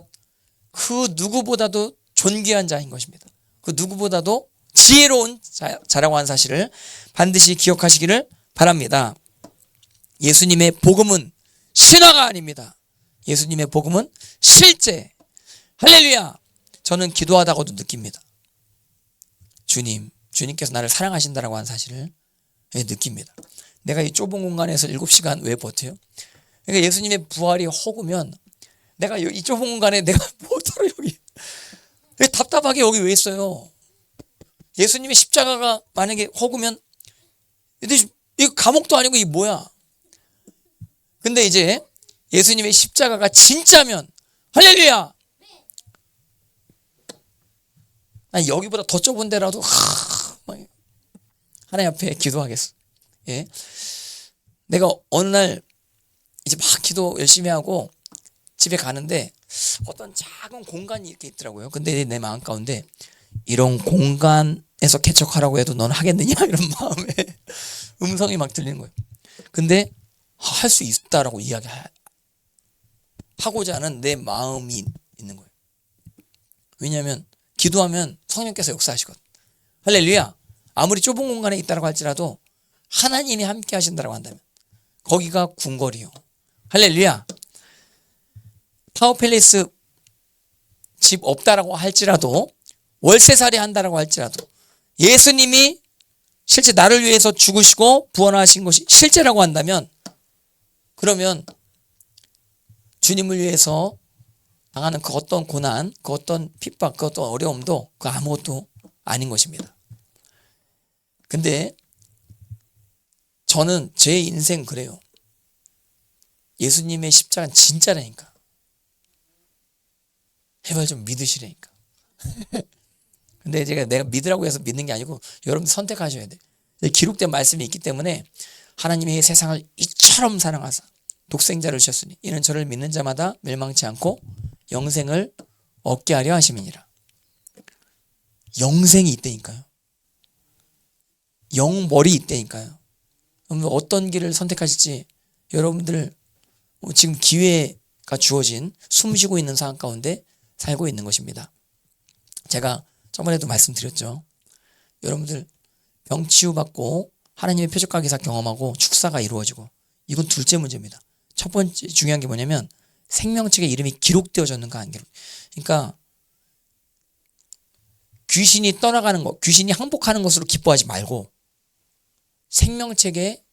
그 누구보다도 존귀한 자인 것입니다. 그 누구보다도 지혜로운 자라고 하는 사실을 반드시 기억하시기를 바랍니다. 예수님의 복음은 신화가 아닙니다. 예수님의 복음은 실제. 할렐루야. 저는 기도하다가도 느낍니다. 주님께서 나를 사랑하신다라고 하는 사실을 느낍니다. 내가 이 좁은 공간에서 7시간 왜 버텨요? 그러니까 예수님의 부활이 허구면 내가 이 좁은 공간에 내가 뭐더러 여기 답답하게 여기 왜 있어요? 예수님의 십자가가 만약에 허구면 이거 감옥도 아니고 이게 뭐야? 근데 이제 예수님의 십자가가 진짜면 할렐루야! 아니, 여기보다 더 좁은 데라도 하나님 앞에 기도하겠어. 예. 내가 어느 날 이제 막 기도 열심히 하고 집에 가는데 어떤 작은 공간이 이렇게 있더라고요. 근데 내 마음 가운데 이런 공간에서 개척하라고 해도 넌 하겠느냐? 이런 마음에 음성이 막 들리는 거예요. 근데 할 수 있다라고 이야기하고자 하는 내 마음이 있는 거예요. 왜냐하면 기도하면 성령께서 역사하시거든. 할렐루야. 아무리 좁은 공간에 있다고 할지라도 하나님이 함께 하신다고 한다면 거기가 궁궐이요. 할렐루야. 타워팰리스 집 없다라고 할지라도 월세살이 한다라고 할지라도 예수님이 실제 나를 위해서 죽으시고 부활하신 것이 실제라고 한다면 그러면 주님을 위해서 당하는 그 어떤 고난, 그 어떤 핍박, 그 어떤 어려움도 그 아무것도 아닌 것입니다. 근데 저는 제 인생 그래요. 예수님의 십자가는 진짜라니까. 제발 좀 믿으시라니까. 근데 내가 믿으라고 해서 믿는 게 아니고 여러분 선택하셔야 돼. 기록된 말씀이 있기 때문에 하나님이 세상을 이처럼 사랑하사 독생자를 주셨으니 이는 저를 믿는 자마다 멸망치 않고 영생을 얻게 하려 하심이니라. 영생이 있다니까요. 영머리 있다니까요. 여러분 어떤 길을 선택하실지 여러분들 지금 기회가 주어진 숨쉬고 있는 상황 가운데 살고 있는 것입니다. 제가 저번에도 말씀드렸죠. 여러분들 병 치유받고 하나님의 표적과 기사 경험하고 축사가 이루어지고 이건 둘째 문제입니다. 첫 번째 중요한 게 뭐냐면 생명책의 이름이 기록되어졌는가 안 기록. 그러니까 귀신이 떠나가는 것, 귀신이 항복하는 것으로 기뻐하지 말고 생명책에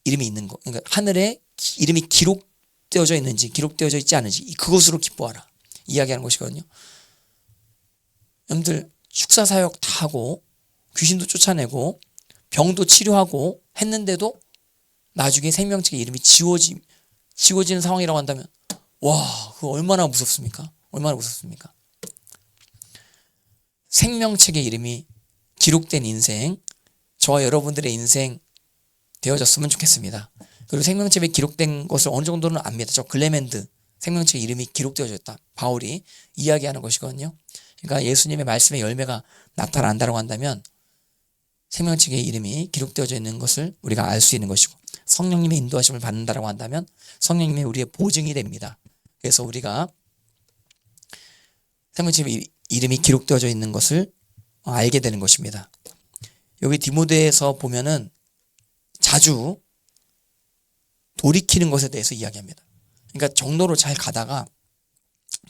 이름이 있는 것, 그러니까 하늘에 이름이 기록되어져 있는지 기록되어져 있지 않은지 그것으로 기뻐하라 이야기하는 것이거든요. 여러분들 축사 사역 다 하고 귀신도 쫓아내고 병도 치료하고 했는데도 나중에 생명책의 이름이 지워지는 상황이라고 한다면 와, 그거 얼마나 무섭습니까? 얼마나 무섭습니까? 생명책의 이름이 기록된 인생, 저와 여러분들의 인생 되어졌으면 좋겠습니다. 그리고 생명책에 기록된 것을 어느 정도는 압니다. 저 글레멘드 생명책의 이름이 기록되어졌다. 바울이 이야기하는 것이거든요. 그러니까 예수님의 말씀의 열매가 나타난다고 한다면 생명책의 이름이 기록되어져 있는 것을 우리가 알 수 있는 것이고 성령님의 인도하심을 받는다고 한다면 성령님의 우리의 보증이 됩니다. 그래서 우리가 생명책의 이름이 기록되어져 있는 것을 알게 되는 것입니다. 여기 디모데에서 보면은 자주 돌이키는 것에 대해서 이야기합니다. 그러니까 정로로 잘 가다가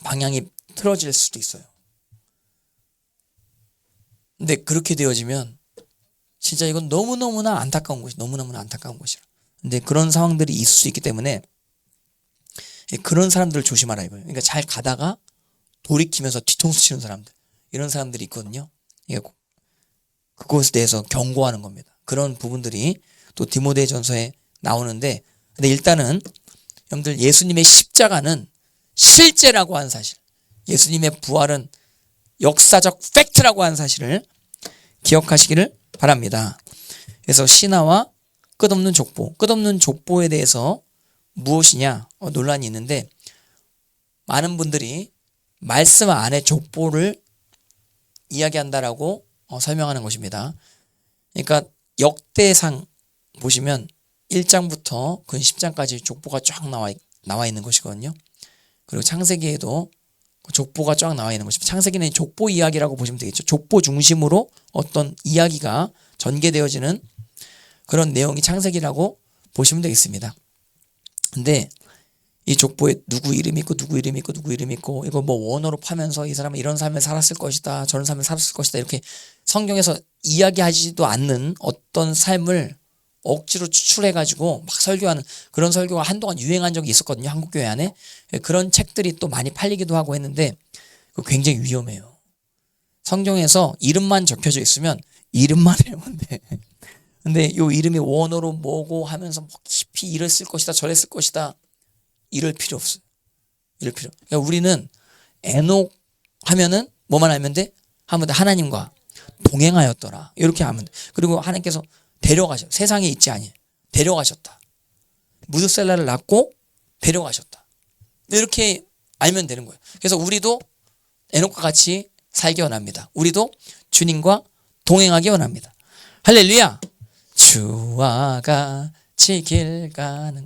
방향이 틀어질 수도 있어요. 근데 그렇게 되어지면 진짜 이건 너무너무나 안타까운 것이 너무너무나 안타까운 것이라. 근데 그런 상황들이 있을 수 있기 때문에 그런 사람들을 조심하라 이거예요. 그러니까 잘 가다가 돌이키면서 뒤통수 치는 사람들 이런 사람들이 있거든요. 그것에 대해서 경고하는 겁니다. 그런 부분들이 또 디모데전서에 나오는데 근데 일단은 여러분들 예수님의 십자가는 실제라고 하는 사실 예수님의 부활은 역사적 팩트라고 하는 사실을 기억하시기를 바랍니다. 그래서 신화와 끝없는 족보 끝없는 족보에 대해서 무엇이냐 논란이 있는데 많은 분들이 말씀 안에 족보를 이야기한다라고 설명하는 것입니다. 그러니까 역대상 보시면 1장부터 근 10장까지 족보가 쫙 나와 있는 것이거든요. 그리고 창세기에도 족보가 쫙 나와 있는 것입니다. 창세기는 족보 이야기라고 보시면 되겠죠. 족보 중심으로 어떤 이야기가 전개되어지는 그런 내용이 창세기라고 보시면 되겠습니다. 근데 이 족보에 누구 이름이 있고 누구 이름이 있고 누구 이름이 있고 이거 뭐 원어로 파면서 이 사람은 이런 삶을 살았을 것이다 저런 삶을 살았을 것이다 이렇게 성경에서 이야기하지도 않는 어떤 삶을 억지로 추출해가지고 막 설교하는 그런 설교가 한동안 유행한 적이 있었거든요. 한국교회 안에. 그런 책들이 또 많이 팔리기도 하고 했는데 굉장히 위험해요. 성경에서 이름만 적혀져 있으면 이름만 외우면 돼. 근데 이 이름이 원어로 뭐고 하면서 뭐 깊이 이랬을 것이다 저랬을 것이다 이럴 필요 없어요. 이럴 필요. 그러니까 우리는 에녹 하면은 뭐만 알면 돼? 하면 돼. 하나님과 동행하였더라. 이렇게 하면 돼. 그리고 하나님께서 데려가셨다. 세상에 있지 아니. 데려가셨다. 무드셀라를 낳고 데려가셨다. 이렇게 알면 되는 거예요. 그래서 우리도 에녹과 같이 살기 원합니다. 우리도 주님과 동행하기 원합니다. 할렐루야. 주와 같이 길 가는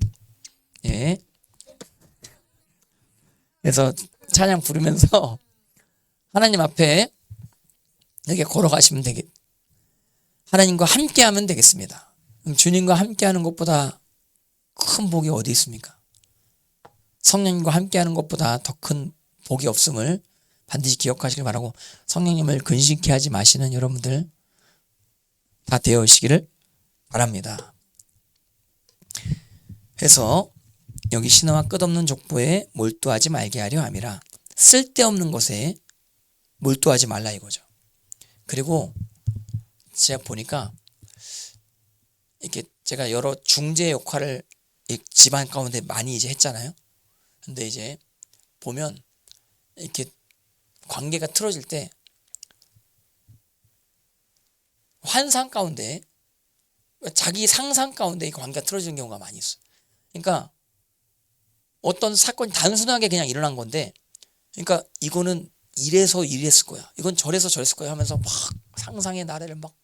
예. 그래서 찬양 부르면서 하나님 앞에 이렇게 걸어가시면 되겠. 하나님과 함께하면 되겠습니다. 주님과 함께하는 것보다 큰 복이 어디 있습니까? 성령님과 함께하는 것보다 더 큰 복이 없음을 반드시 기억하시길 바라고 성령님을 근심케 하지 마시는 여러분들 다 되어시기를 바랍니다. 그래서 여기 신화와 끝없는 족보에 몰두하지 말게 하려 함이라. 쓸데없는 것에 몰두하지 말라 이거죠. 그리고 제가 보니까 이렇게 제가 여러 중재 역할을 이 집안 가운데 많이 이제 했잖아요. 근데 이제 보면 이렇게 관계가 틀어질 때 환상 가운데 자기 상상 가운데 이 관계가 틀어지는 경우가 많이 있어요. 그러니까 어떤 사건이 단순하게 그냥 일어난 건데, 그러니까 이거는 이래서 이랬을 거야, 이건 저래서 저랬을 거야 하면서 막 상상의 나래를 막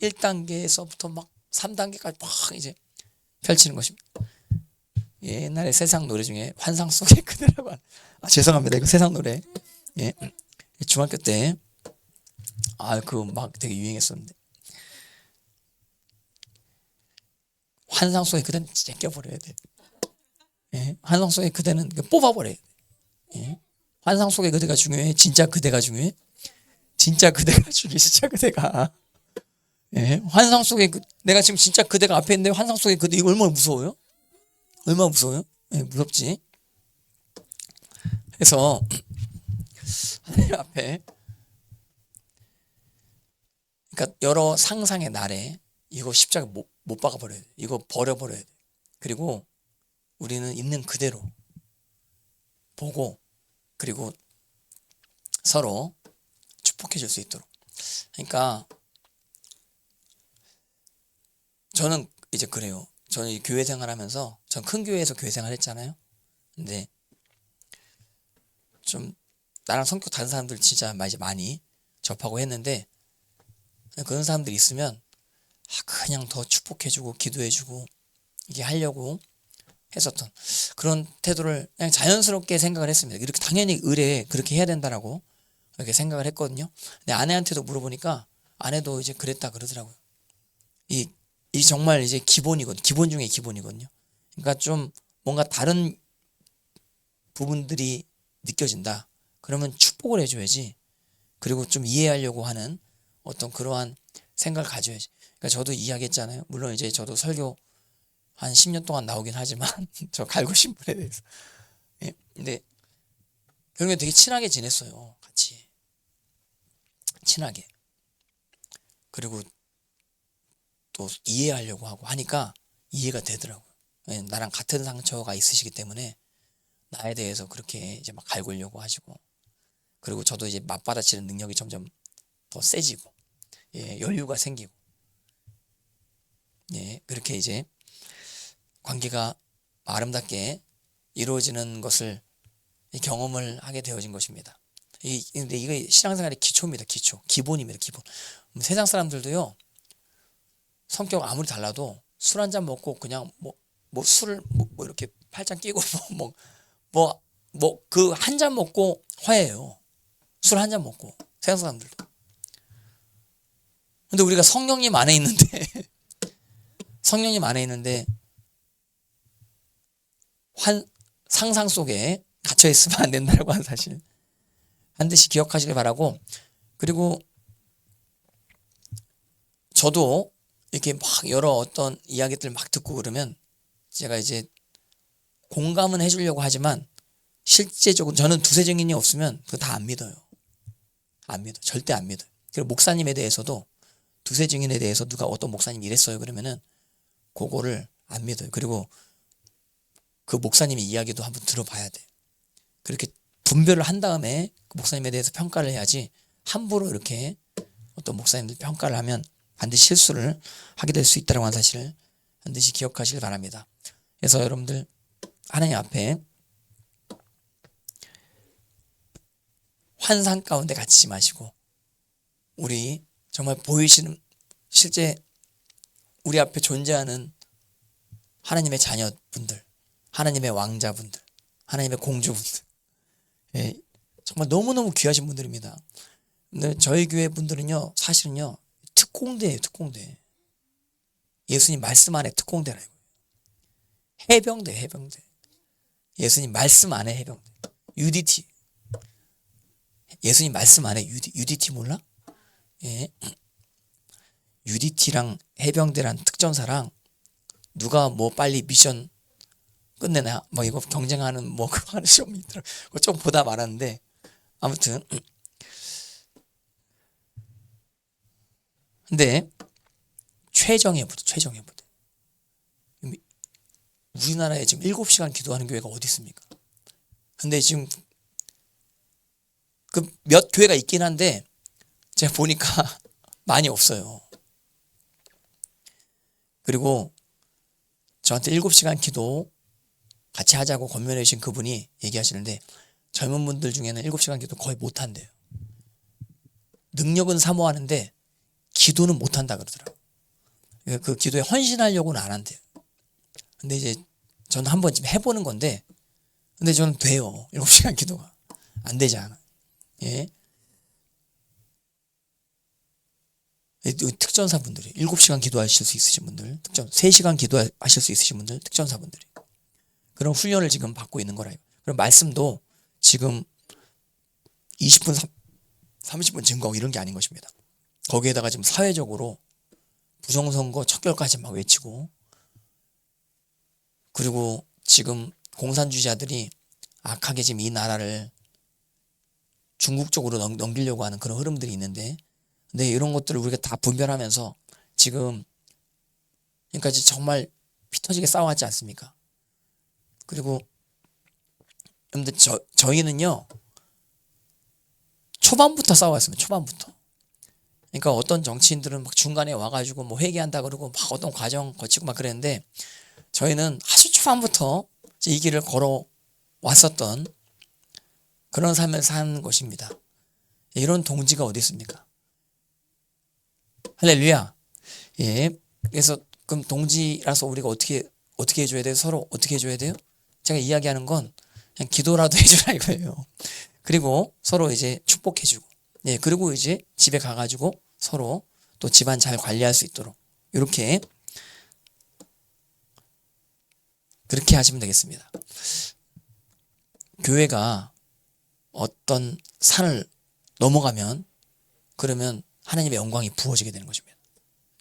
1단계에서부터 막 3단계까지 막 이제 펼치는 것입니다. 옛날에 세상 노래 중에 환상 속의 그대라고 하는, 죄송합니다, 이거 세상 노래. 예, 중학교 때 그 막 되게 유행했었는데, 환상 속의 그대는 진짜 껴버려야 돼. 예, 환상 속의 그대는 뽑아버려야 돼. 예, 환상 속의 그대가 중요해, 진짜 그대가 중요해? 진짜 그대가 중요해, 진짜 그대가. 예, 환상 속의 내가 지금 진짜 그대가 앞에 있는데 환상 속의 그대, 이거 얼마나 무서워요? 얼마나 무서워요? 예, 무섭지. 그래서 하나님 앞에, 그러니까 여러 상상의 날에 이거 십자가 못 박아버려야 돼. 이거 버려버려야 돼. 그리고 우리는 있는 그대로 보고, 그리고 서로 축복해 줄 수 있도록. 그러니까 저는 이제 그래요. 저는 교회 생활하면서, 전 큰 교회에서 교회 생활 했잖아요. 근데 좀 나랑 성격 다른 사람들 진짜 많이 접하고 했는데, 그런 사람들이 있으면 그냥 더 축복해주고 기도해주고 이게 하려고 했었던 그런 태도를 그냥 자연스럽게 생각을 했습니다. 이렇게 당연히 의뢰 그렇게 해야 된다라고 이렇게 생각을 했거든요. 근데 아내한테도 물어보니까 아내도 이제 그랬다 그러더라고요. 이 정말 이제 기본 중에 기본이거든요. 그러니까 좀 뭔가 다른 부분들이 느껴진다, 그러면 축복을 해줘야지. 그리고 좀 이해하려고 하는 어떤 그러한 생각을 가져야지. 그러니까 저도 이야기했잖아요. 물론 이제 저도 설교 한 10년 동안 나오긴 하지만 저 갈구신 분에 대해서. 예, 근데 결국에 되게 친하게 지냈어요. 같이 친하게. 그리고 또 이해하려고 하고 하니까 이해가 되더라고요. 예, 나랑 같은 상처가 있으시기 때문에 나에 대해서 그렇게 이제 막 갈구려고 하시고, 그리고 저도 이제 맞받아치는 능력이 점점 더 세지고, 예, 여유가 생기고, 예, 그렇게 이제 관계가 아름답게 이루어지는 것을 경험을 하게 되어진 것입니다. 근데 이거 신앙생활의 기초입니다. 기본입니다. 기본. 세상 사람들도요, 성격 아무리 달라도 술 한잔 먹고 그냥 뭐 술을 뭐 이렇게 팔짱 끼고 그 한 잔 먹고 화해해요. 술 한 잔 먹고, 세상 사람들도. 근데 우리가 성령님 안에 있는데 성령님 안에 있는데 상상 속에 갇혀 있으면 안 된다고 하는 사실 반드시 기억하시길 바라고. 그리고 저도 이렇게 막 여러 어떤 이야기들 막 듣고 그러면 제가 이제 공감은 해주려고 하지만 실제적으로 저는 두세 증인이 없으면 그거 다 안 믿어요. 안 믿어. 절대 안 믿어요. 그리고 목사님에 대해서도 두세 증인에 대해서 누가 어떤 목사님이 이랬어요 그러면은 그거를 안 믿어요. 그리고 그 목사님의 이야기도 한번 들어봐야 돼. 그렇게 분별을 한 다음에 그 목사님에 대해서 평가를 해야지, 함부로 이렇게 어떤 목사님들 평가를 하면 반드시 실수를 하게 될 수 있다는 사실을 반드시 기억하시길 바랍니다. 그래서 여러분들 하나님 앞에 환상 가운데 갇히지 마시고, 우리 정말 보이시는 실제 우리 앞에 존재하는 하나님의 자녀분들, 하나님의 왕자분들, 하나님의 공주분들, 예, 정말 너무너무 귀하신 분들입니다. 근데 저희 교회 분들은요, 사실은요, 특공대예요. 특공대. 예수님 말씀 안에 특공대라 이거예요. 해병대. 예수님 말씀 안에 해병대. UDT. 예수님 말씀 안에 UDT 몰라? 예. UDT랑 해병대란 특전사랑 누가 뭐 빨리 미션 끝내나 뭐 이거 경쟁하는 뭐 그거 하는 시험이 있더라. 그거 좀 보다 말았는데 아무튼 근데 최정예 부대, 최정예 부대. 우리나라에 지금 7시간 기도하는 교회가 어디 있습니까? 근데 지금 그 몇 교회가 있긴 한데 제가 보니까 많이 없어요. 그리고 저한테 7시간 기도 같이 하자고 권면해 주신 그분이 얘기하시는데 젊은 분들 중에는 7시간 기도 거의 못한대요. 능력은 사모하는데 기도는 못한다 그러더라고요. 그 기도에 헌신하려고는 안 한대요. 근데 이제 저는 한번 지금 해보는 건데 근데 저는 돼요. 7시간 기도가. 안 되지 않아. 예. 특전사분들이 7시간 기도하실 수 있으신 분들, 3시간 기도하실 수 있으신 분들, 특전사분들이 그런 훈련을 지금 받고 있는 거라요. 그럼 말씀도 지금 20분, 30분 증거 이런 게 아닌 것입니다. 거기에다가 지금 사회적으로 부정선거 척결까지 막 외치고 그리고 지금 공산주의자들이 악하게 지금 이 나라를 중국 쪽으로 넘기려고 하는 그런 흐름들이 있는데 근데 이런 것들을 우리가 다 분별하면서 지금 지금까지 정말 피 터지게 싸워왔지 않습니까? 그리고 여러분들 저희는요 초반부터 싸워왔습니다. 초반부터. 그러니까 어떤 정치인들은 막 중간에 와가지고 뭐 회개한다 그러고 막 어떤 과정 거치고 막 그랬는데 저희는 아주 초반부터 이 길을 걸어왔었던 그런 삶을 사는 것입니다. 이런 동지가 어디 있습니까? 할렐루야. 예. 그래서 그럼 동지라서 우리가 어떻게 해줘야 돼요? 서로 어떻게 해줘야 돼요? 제가 이야기하는 건 그냥 기도라도 해주라 이거예요. 그리고 서로 이제 축복해주고, 예. 그리고 이제 집에 가가지고 서로 또 집안 잘 관리할 수 있도록 이렇게 그렇게 하시면 되겠습니다. 교회가 어떤 산을 넘어가면 그러면 하나님의 영광이 부어지게 되는 것입니다.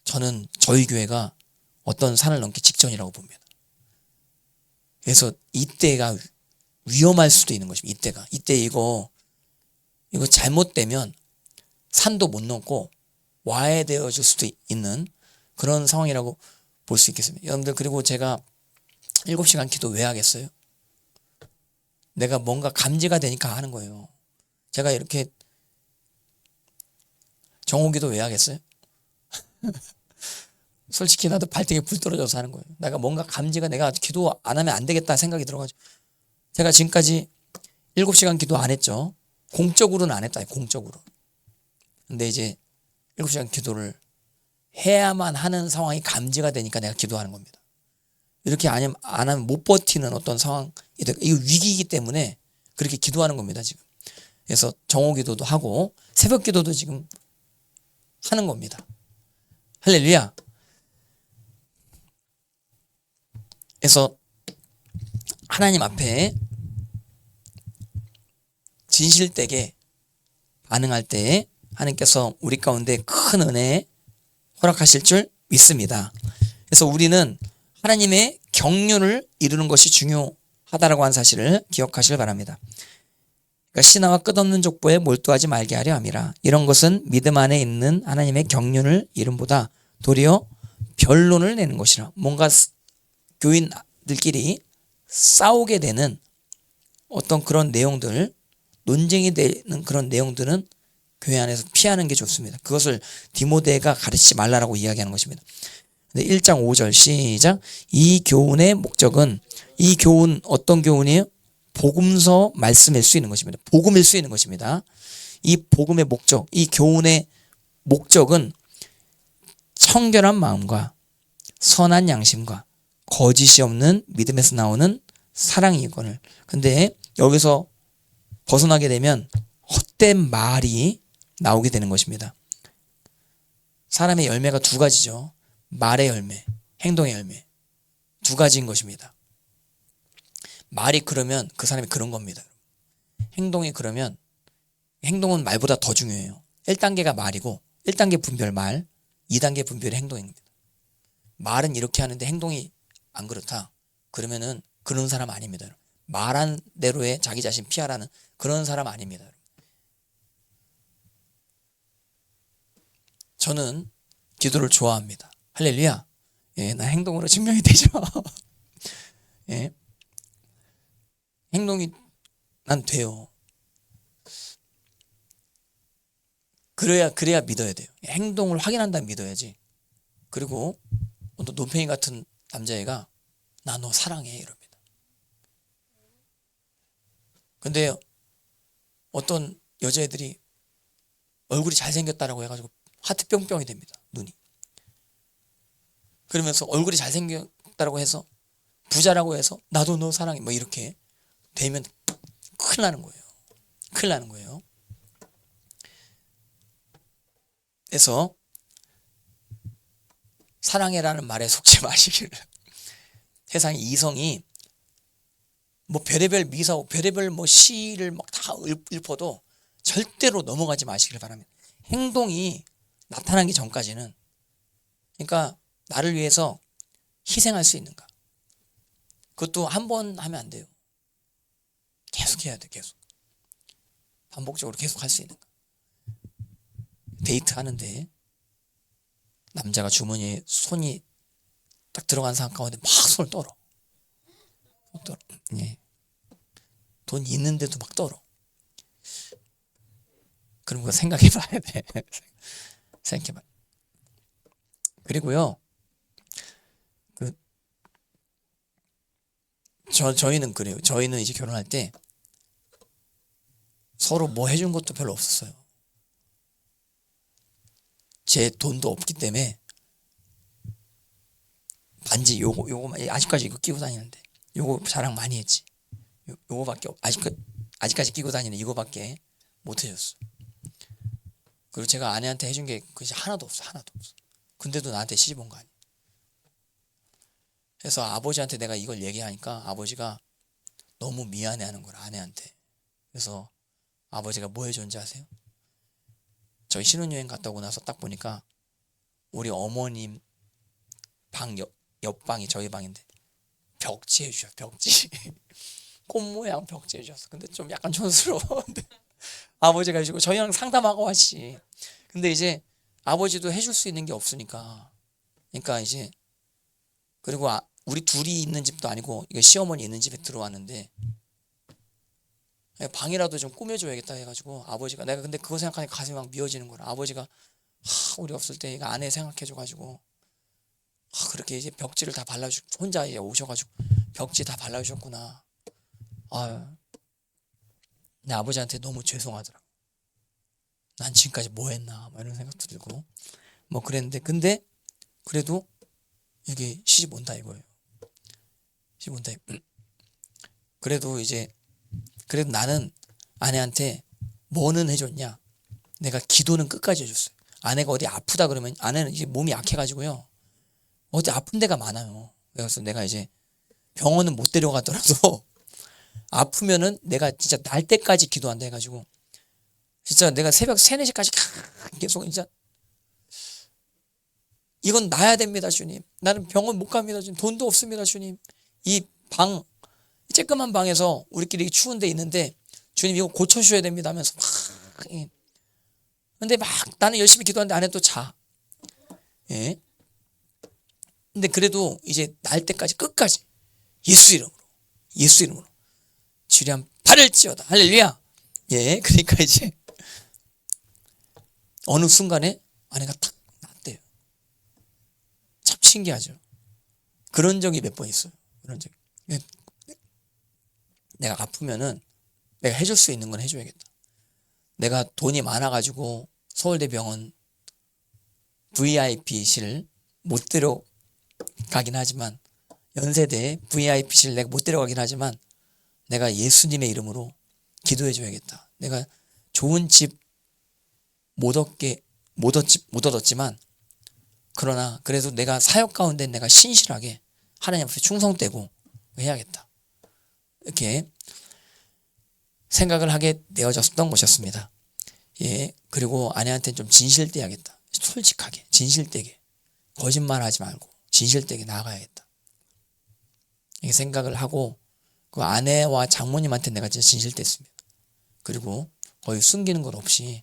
저는 저희 교회가 어떤 산을 넘기 직전이라고 봅니다. 그래서 이때가 위험할 수도 있는 것입니다. 이때 이거 잘못되면 산도 못 넘고 와해되어질 수도 있는 그런 상황이라고 볼 수 있겠습니다. 여러분들 그리고 제가 7시간 기도 왜 하겠어요? 내가 뭔가 감지가 되니까 하는 거예요. 제가 이렇게 정오기도 왜 하겠어요? 솔직히 나도 발등에 불 떨어져서 하는 거예요. 내가 뭔가 감지가 내가 기도 안 하면 안 되겠다 생각이 들어가지고 제가 지금까지 7시간 기도 안 했죠. 공적으로는 안 했다. 공적으로. 근데 이제 7시간 기도를 해야만 하는 상황이 감지가 되니까 내가 기도하는 겁니다. 이렇게 안 하면 못 버티는 어떤 상황이 이거 위기이기 때문에 그렇게 기도하는 겁니다. 지금. 그래서 정오 기도도 하고 새벽 기도도 지금 하는 겁니다. 할렐루야. 그래서 하나님 앞에 진실되게 반응할 때 하나님께서 우리 가운데 큰 은혜 허락하실 줄 믿습니다. 그래서 우리는 하나님의 경륜을 이루는 것이 중요하다라고 하는 사실을 기억하시길 바랍니다. 그러니까 신하와 끝없는 족보에 몰두하지 말게 하려 함이라. 이런 것은 믿음 안에 있는 하나님의 경륜을 이름보다 도리어 변론을 내는 것이라. 뭔가 교인들끼리 싸우게 되는 어떤 그런 내용들, 논쟁이 되는 그런 내용들은 교회 안에서 피하는 게 좋습니다. 그것을 디모데가 가르치지 말라라고 이야기하는 것입니다. 1장 5절 시작. 이 교훈의 목적은 이 교훈 어떤 교훈이에요? 복음서 말씀일 수 있는 것입니다. 복음일 수 있는 것입니다. 이 복음의 목적, 이 교훈의 목적은 청결한 마음과 선한 양심과 거짓이 없는 믿음에서 나오는 사랑이거늘. 근데 여기서 벗어나게 되면 헛된 말이 나오게 되는 것입니다. 사람의 열매가 두 가지죠. 말의 열매, 행동의 열매. 두 가지인 것입니다. 말이 그러면 그 사람이 그런 겁니다. 행동이 그러면 행동은 말보다 더 중요해요. 1단계가 말이고 1단계 분별 말, 2단계 분별이 행동입니다. 말은 이렇게 하는데 행동이 안 그렇다. 그러면은 그런 사람 아닙니다. 여러분. 말한 대로의 자기 자신 피하라는 그런 사람 아닙니다. 여러분. 저는 기도를 좋아합니다. 할렐루야. 예, 나 행동으로 증명이 되죠. 예, 행동이 난 돼요. 그래야 믿어야 돼요. 행동을 확인한다 믿어야지. 그리고 어떤 논팽이 같은 남자애가 나 너 사랑해 이럽니다. 근데 어떤 여자애들이 얼굴이 잘생겼다라고 해가지고 하트 뿅뿅이 됩니다. 눈이. 그러면서 얼굴이 잘생겼다라고 해서 부자라고 해서 나도 너 사랑해 뭐 이렇게 되면 큰일 나는 거예요. 큰일 나는 거예요. 그래서 사랑해라는 말에 속지 마시기를. 세상에 이성이 뭐 별의별 미사오 별의별 뭐 시를 막 다 읊어도 절대로 넘어가지 마시길 바랍니다. 행동이 나타나기 전까지는, 그러니까 나를 위해서 희생할 수 있는가, 그것도 한 번 하면 안 돼요. 계속 해야 돼. 계속 반복적으로 계속 할 수 있는가. 데이트 하는데 남자가 주머니에 손이 딱 들어간 상황 가운데 막 손을 떨어. 예. 돈 있는데도 막 떨어. 그런 거 생각해 봐야 돼. 생각해 봐. 그리고요, 저희는 그래요. 저희는 이제 결혼할 때 서로 뭐 해준 것도 별로 없었어요. 제 돈도 없기 때문에 반지 요거만 아직까지 이거 끼고 다니는데 요거 자랑 많이 했지. 요거밖에 아직까지 끼고 다니는 이거밖에 못 해줬어. 그리고 제가 아내한테 해준 게 그지 하나도 없어. 근데도 나한테 시집 온 거 아니야. 그래서 아버지한테 내가 이걸 얘기하니까 아버지가 너무 미안해하는 거야, 아내한테. 그래서 아버지가 뭐 해줬는지 아세요? 저희 신혼여행 갔다 오고 나서 딱 보니까 우리 어머님 방 옆방이 저희 방인데 벽지 해주셨어. 벽지. 꽃 모양 벽지 해주셨어. 근데 좀 약간 촌스러운데 아버지가 해주고 저희랑 상담하고 왔지. 근데 이제 아버지도 해줄 수 있는 게 없으니까, 그러니까 이제, 그리고 우리 둘이 있는 집도 아니고 이거 시어머니 있는 집에 들어왔는데 방이라도 좀 꾸며줘야겠다 해가지고 아버지가, 내가 근데 그거 생각하니까 가슴이 막 미어지는 거라. 아버지가 우리 없을 때 이거 아내 생각해줘가지고 그렇게 이제 벽지를 다 혼자 이제 오셔가지고 벽지 다 발라주셨구나. 아유, 내 아버지한테 너무 죄송하더라고. 난 지금까지 뭐 했나 뭐 이런 생각도 들고 뭐 그랬는데, 근데 그래도 이게 시집 온다 이거예요. 시집 온다. 그래도 나는 아내한테 뭐는 해줬냐, 내가 기도는 끝까지 해줬어요. 아내가 어디 아프다 그러면, 아내는 이제 몸이 약해가지고요 어디 아픈 데가 많아요. 그래서 내가 이제 병원은 못 데려가더라도 아프면은 내가 진짜 날 때까지 기도한다 해가지고 진짜 내가 새벽 3, 4시까지 계속 진짜 이건 나야 됩니다 주님. 나는 병원 못 갑니다 주님. 돈도 없습니다 주님. 이 쬐끄만 방에서 우리끼리 추운 데 있는데 주님 이거 고쳐주셔야 됩니다 하면서 막. 근데 막 나는 열심히 기도하는데 아내 또 자. 예. 근데 그래도 이제 날 때까지 끝까지 예수 이름으로 주량 발을찌어다. 할렐루야. 예. 그러니까 이제 어느 순간에 아내가 탁 났대요. 참 신기하죠. 그런 적이 몇 번 있어요. 그런 적이. 내가 아프면은 내가 해줄 수 있는 건 해줘야겠다. 내가 돈이 많아가지고 서울대병원 VIP실 못 데려가긴 하지만, 연세대 VIP실 내가 못 데려가긴 하지만 내가 예수님의 이름으로 기도해줘야겠다. 내가 좋은 집 못 얻었지만 그러나 그래도 내가 사역 가운데 내가 신실하게 하나님 앞에 충성되고 해야겠다. 이렇게 생각을 하게 되어졌던 것이었습니다. 예, 그리고 아내한테는 좀 진실돼야겠다. 솔직하게, 진실되게, 거짓말하지 말고 진실되게 나가야겠다. 이렇게 생각을 하고 그 아내와 장모님한테 내가 진짜 진실됐습니다. 그리고 거의 숨기는 것 없이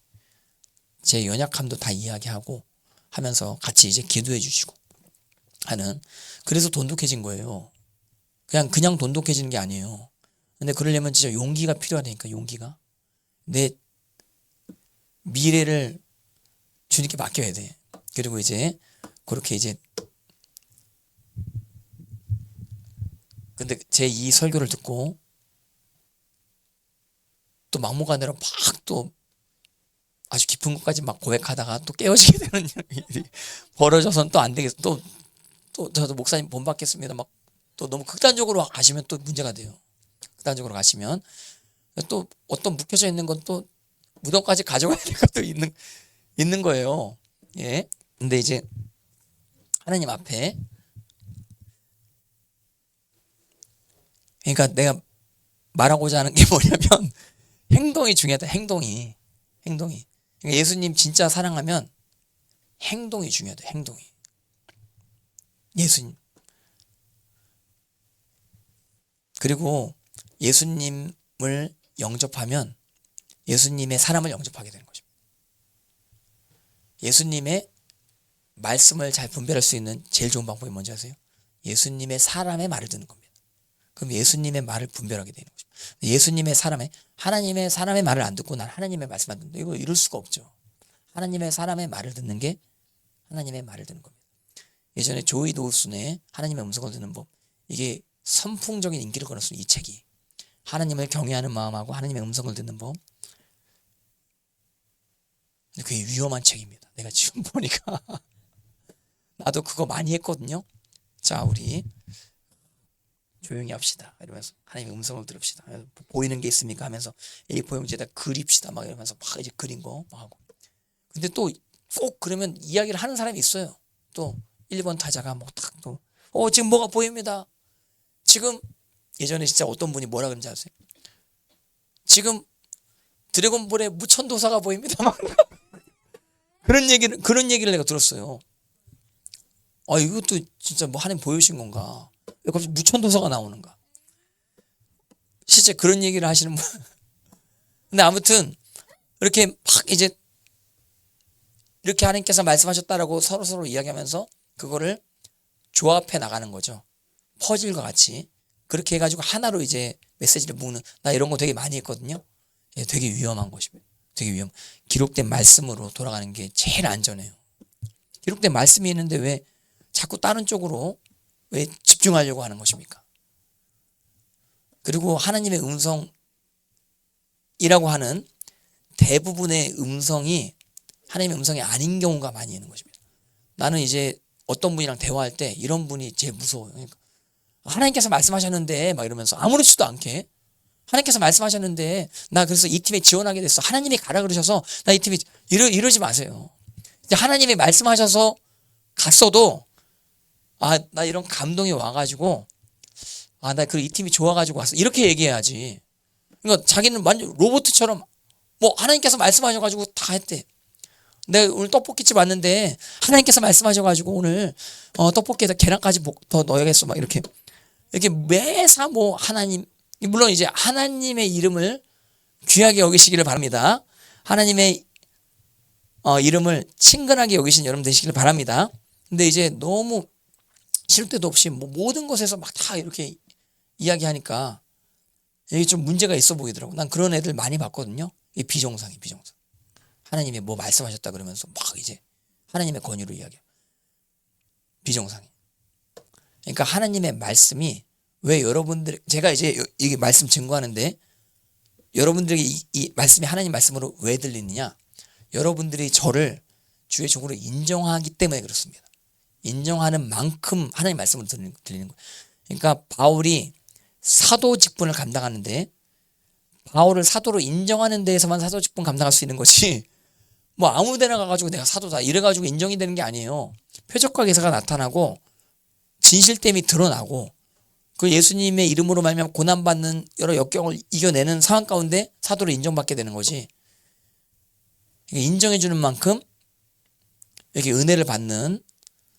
제 연약함도 다 이야기하고 하면서 같이 이제 기도해 주시고 하는, 그래서 돈독해진 거예요. 그냥 돈독해지는 게 아니에요. 근데 그러려면 진짜 용기가 필요하다니까. 용기가 내 미래를 주님께 맡겨야 돼. 그리고 이제 그렇게 이제 근데 제 이 설교를 듣고 또 막무가내로 막 또 아주 깊은 것까지 막 고백하다가 또 깨어지게 되는 일이 벌어져서는 또 안 되겠어. 또 저도 목사님 본받겠습니다. 막 또 너무 극단적으로 가시면 또 문제가 돼요. 극단적으로 가시면 또 어떤 묵혀져 있는 건 또 무덤까지 가져가야 될 것도 있는 거예요. 예. 근데 이제 하나님 앞에, 그러니까 내가 말하고자 하는 게 뭐냐면 행동이 중요하다. 행동이. 그러니까 예수님 진짜 사랑하면 행동이 중요하다. 행동이. 예수님. 그리고 예수님을 영접하면 예수님의 사람을 영접하게 되는 것입니다. 예수님의 말씀을 잘 분별할 수 있는 제일 좋은 방법이 뭔지 아세요? 예수님의 사람의 말을 듣는 겁니다. 그럼 예수님의 말을 분별하게 되는 것입니다. 예수님의 사람의, 하나님의 사람의 말을 안 듣고 난 하나님의 말씀만 듣는다. 이거 이럴 수가 없죠. 하나님의 사람의 말을 듣는 게 하나님의 말을 듣는 겁니다. 예전에 조이 도우슨의 하나님의 음성을 듣는 법, 이게 선풍적인 인기를 끌었어요. 이 책이. 하나님을 경외하는 마음하고 하나님의 음성을 듣는 법. 그게 위험한 책입니다. 내가 지금 보니까 나도 그거 많이 했거든요. 자, 우리 조용히 합시다 이러면서 하나님의 음성을 들읍시다. 보이는 게 있습니까 하면서 A4 용지에다 그립시다 막 이러면서 막 이제 그린 거 막 하고. 근데 또 꼭 그러면 이야기를 하는 사람이 있어요. 또 1번 타자가 뭐 딱 또 지금 뭐가 보입니다. 지금 예전에 진짜 어떤 분이 뭐라 그런지 아세요? 지금 드래곤볼의 무천도사가 보입니다. 막 그런 얘기를 내가 들었어요. 이것도 진짜 뭐 하나님 보여주신 건가? 왜 갑자기 무천도사가 나오는가? 실제 그런 얘기를 하시는 분. 근데 아무튼 이렇게 막 이제 이렇게 하나님께서 말씀하셨다라고 서로 이야기하면서 그거를 조합해 나가는 거죠. 퍼즐과 같이. 그렇게 해가지고 하나로 이제 메시지를 묶는, 나 이런 거 되게 많이 했거든요. 예, 되게 위험한 것입니다. 되게 기록된 말씀으로 돌아가는 게 제일 안전해요. 기록된 말씀이 있는데 왜 자꾸 다른 쪽으로 왜 집중하려고 하는 것입니까? 그리고 하나님의 음성이라고 하는 대부분의 음성이 하나님의 음성이 아닌 경우가 많이 있는 것입니다. 나는 이제 어떤 분이랑 대화할 때 이런 분이 제일 무서워요. 그러니까 하나님께서 말씀하셨는데 막 이러면서 아무렇지도 않게 하나님께서 말씀하셨는데 나 그래서 이 팀에 지원하게 됐어. 하나님이 가라 그러셔서 나 이 팀에 이러지 마세요. 이제 하나님이 말씀하셔서 갔어도 나 이런 감동이 와가지고 나 그 이 팀이 좋아가지고 왔어. 이렇게 얘기해야지. 그러니까 자기는 완전 로봇처럼 뭐 하나님께서 말씀하셔가지고 다 했대. 내가 오늘 떡볶이집 왔는데 하나님께서 말씀하셔가지고 오늘 떡볶이에다 계란까지 더 넣어야겠어. 막 이렇게 매사 뭐 하나님, 물론 이제 하나님의 이름을 귀하게 여기시기를 바랍니다. 하나님의 이름을 친근하게 여기신 여러분 되시기를 바랍니다. 근데 이제 너무 싫을 때도 없이 뭐 모든 것에서 막 다 이렇게 이야기하니까 이게 좀 문제가 있어 보이더라고. 난 그런 애들 많이 봤거든요. 이 비정상이. 하나님이 뭐 말씀하셨다 그러면서 막 이제 하나님의 권유로 이야기해. 비정상이. 그러니까 하나님의 말씀이 왜 여러분들, 제가 이제 이게 말씀 증거하는데 여러분들에게 이 말씀이 하나님 말씀으로 왜 들리느냐? 여러분들이 저를 주의 종으로 인정하기 때문에 그렇습니다. 인정하는 만큼 하나님 말씀을 들리는 거예요. 그러니까 바울이 사도 직분을 감당하는데 바울을 사도로 인정하는 데에서만 사도 직분 감당할 수 있는 거지 뭐 아무 데나 가가지고 내가 사도다 이래가지고 인정이 되는 게 아니에요. 표적과 기사가 나타나고 진실됨이 드러나고 그 예수님의 이름으로 말미암아 고난받는 여러 역경을 이겨내는 상황 가운데 사도로 인정받게 되는 거지. 인정해주는 만큼 이렇게 은혜를 받는,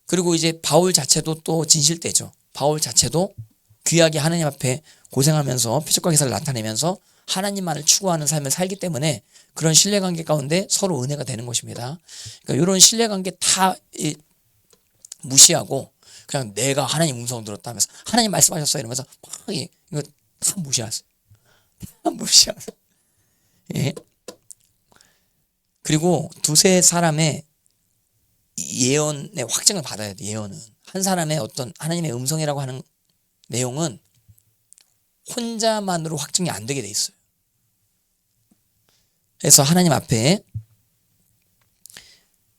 그리고 이제 바울 자체도 또 진실되죠. 바울 자체도 귀하게 하나님 앞에 고생하면서 표적과 기사를 나타내면서 하나님만을 추구하는 삶을 살기 때문에 그런 신뢰관계 가운데 서로 은혜가 되는 것입니다. 그러니까 이런 신뢰관계 다 무시하고 그냥 내가 하나님 음성 들었다 하면서 하나님 말씀하셨어요 이러면서 막 이거 다 무시하세요. 다 무시하세요. 예. 그리고 두세 사람의 예언의 확증을 받아야 돼. 예언은 한 사람의 어떤 하나님의 음성이라고 하는 내용은 혼자만으로 확증이 안 되게 돼 있어요. 그래서 하나님 앞에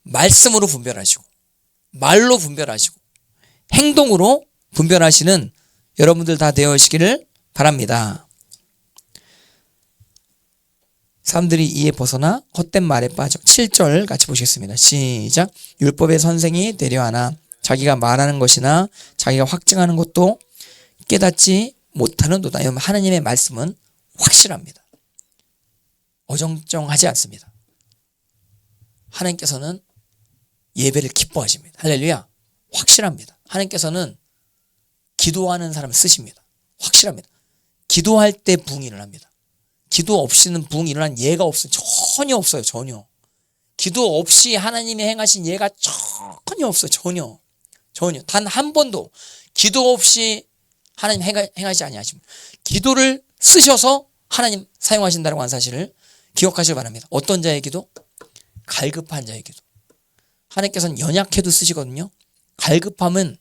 말씀으로 분별하시고 말로 분별하시고 행동으로 분별하시는 여러분들 다 되어시기를 바랍니다. 사람들이 이에 벗어나 헛된 말에 빠져. 7절 같이 보시겠습니다. 시작. 율법의 선생이 되려하나 자기가 말하는 것이나 자기가 확증하는 것도 깨닫지 못하는도다. 하나님의 말씀은 확실합니다. 어정쩡하지 않습니다. 하나님께서는 예배를 기뻐하십니다. 할렐루야. 확실합니다. 하나님께서는 기도하는 사람을 쓰십니다. 확실합니다. 기도할 때 부흥이 일어납니다. 기도 없이는 부흥이 일어난 예가 없어요. 전혀 없어요. 전혀. 기도 없이 하나님이 행하신 예가 전혀 없어요. 전혀. 단 한 번도 기도 없이 하나님 행하지 아니하십니다. 기도를 쓰셔서 하나님 사용하신다고 하는 사실을 기억하시기 바랍니다. 어떤 자의 기도? 갈급한 자의 기도. 하나님께서는 연약해도 쓰시거든요. 갈급함은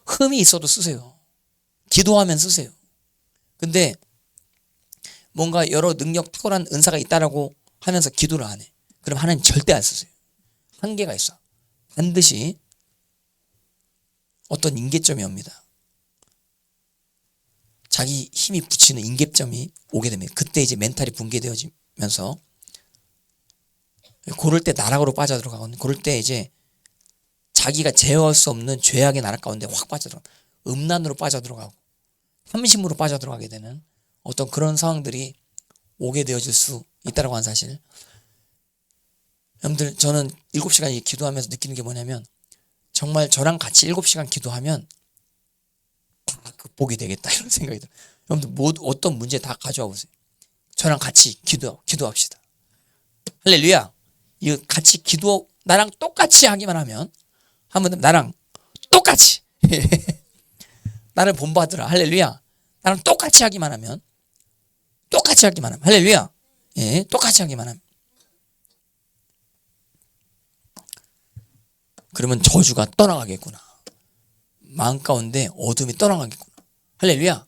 흠이 있어도 쓰세요. 기도하면 쓰세요. 근데 뭔가 여러 능력 탁월한 은사가 있다라고 하면서 기도를 안 해. 그럼 하나님 절대 안 쓰세요. 한계가 있어. 반드시 어떤 임계점이 옵니다. 자기 힘이 붙이는 임계점이 오게 됩니다. 그때 이제 멘탈이 붕괴되어지면서 고를 때 나락으로 빠져들어가거든요. 고를 때 이제 자기가 제어할 수 없는 죄악의 나락 가운데 확 빠져들어가고 음란으로 빠져들어가고 탐심으로 빠져들어가게 되는 어떤 그런 상황들이 오게 되어질 수 있다고 하는 사실. 여러분들 저는 7시간 기도하면서 느끼는 게 뭐냐면 정말 저랑 같이 7시간 기도하면 다 극복이 되겠다 이런 생각이 들어요. 여러분들 어떤 문제 다 가져와 보세요. 저랑 같이 기도합시다. 할렐루야. 이거 같이 기도 나랑 똑같이 하기만 하면 한번 나랑 똑같이 나를 본받으라. 할렐루야. 나랑 똑같이 하기만 하면 할렐루야. 예, 똑같이 하기만 하면 그러면 저주가 떠나가겠구나. 마음 가운데 어둠이 떠나가겠구나. 할렐루야.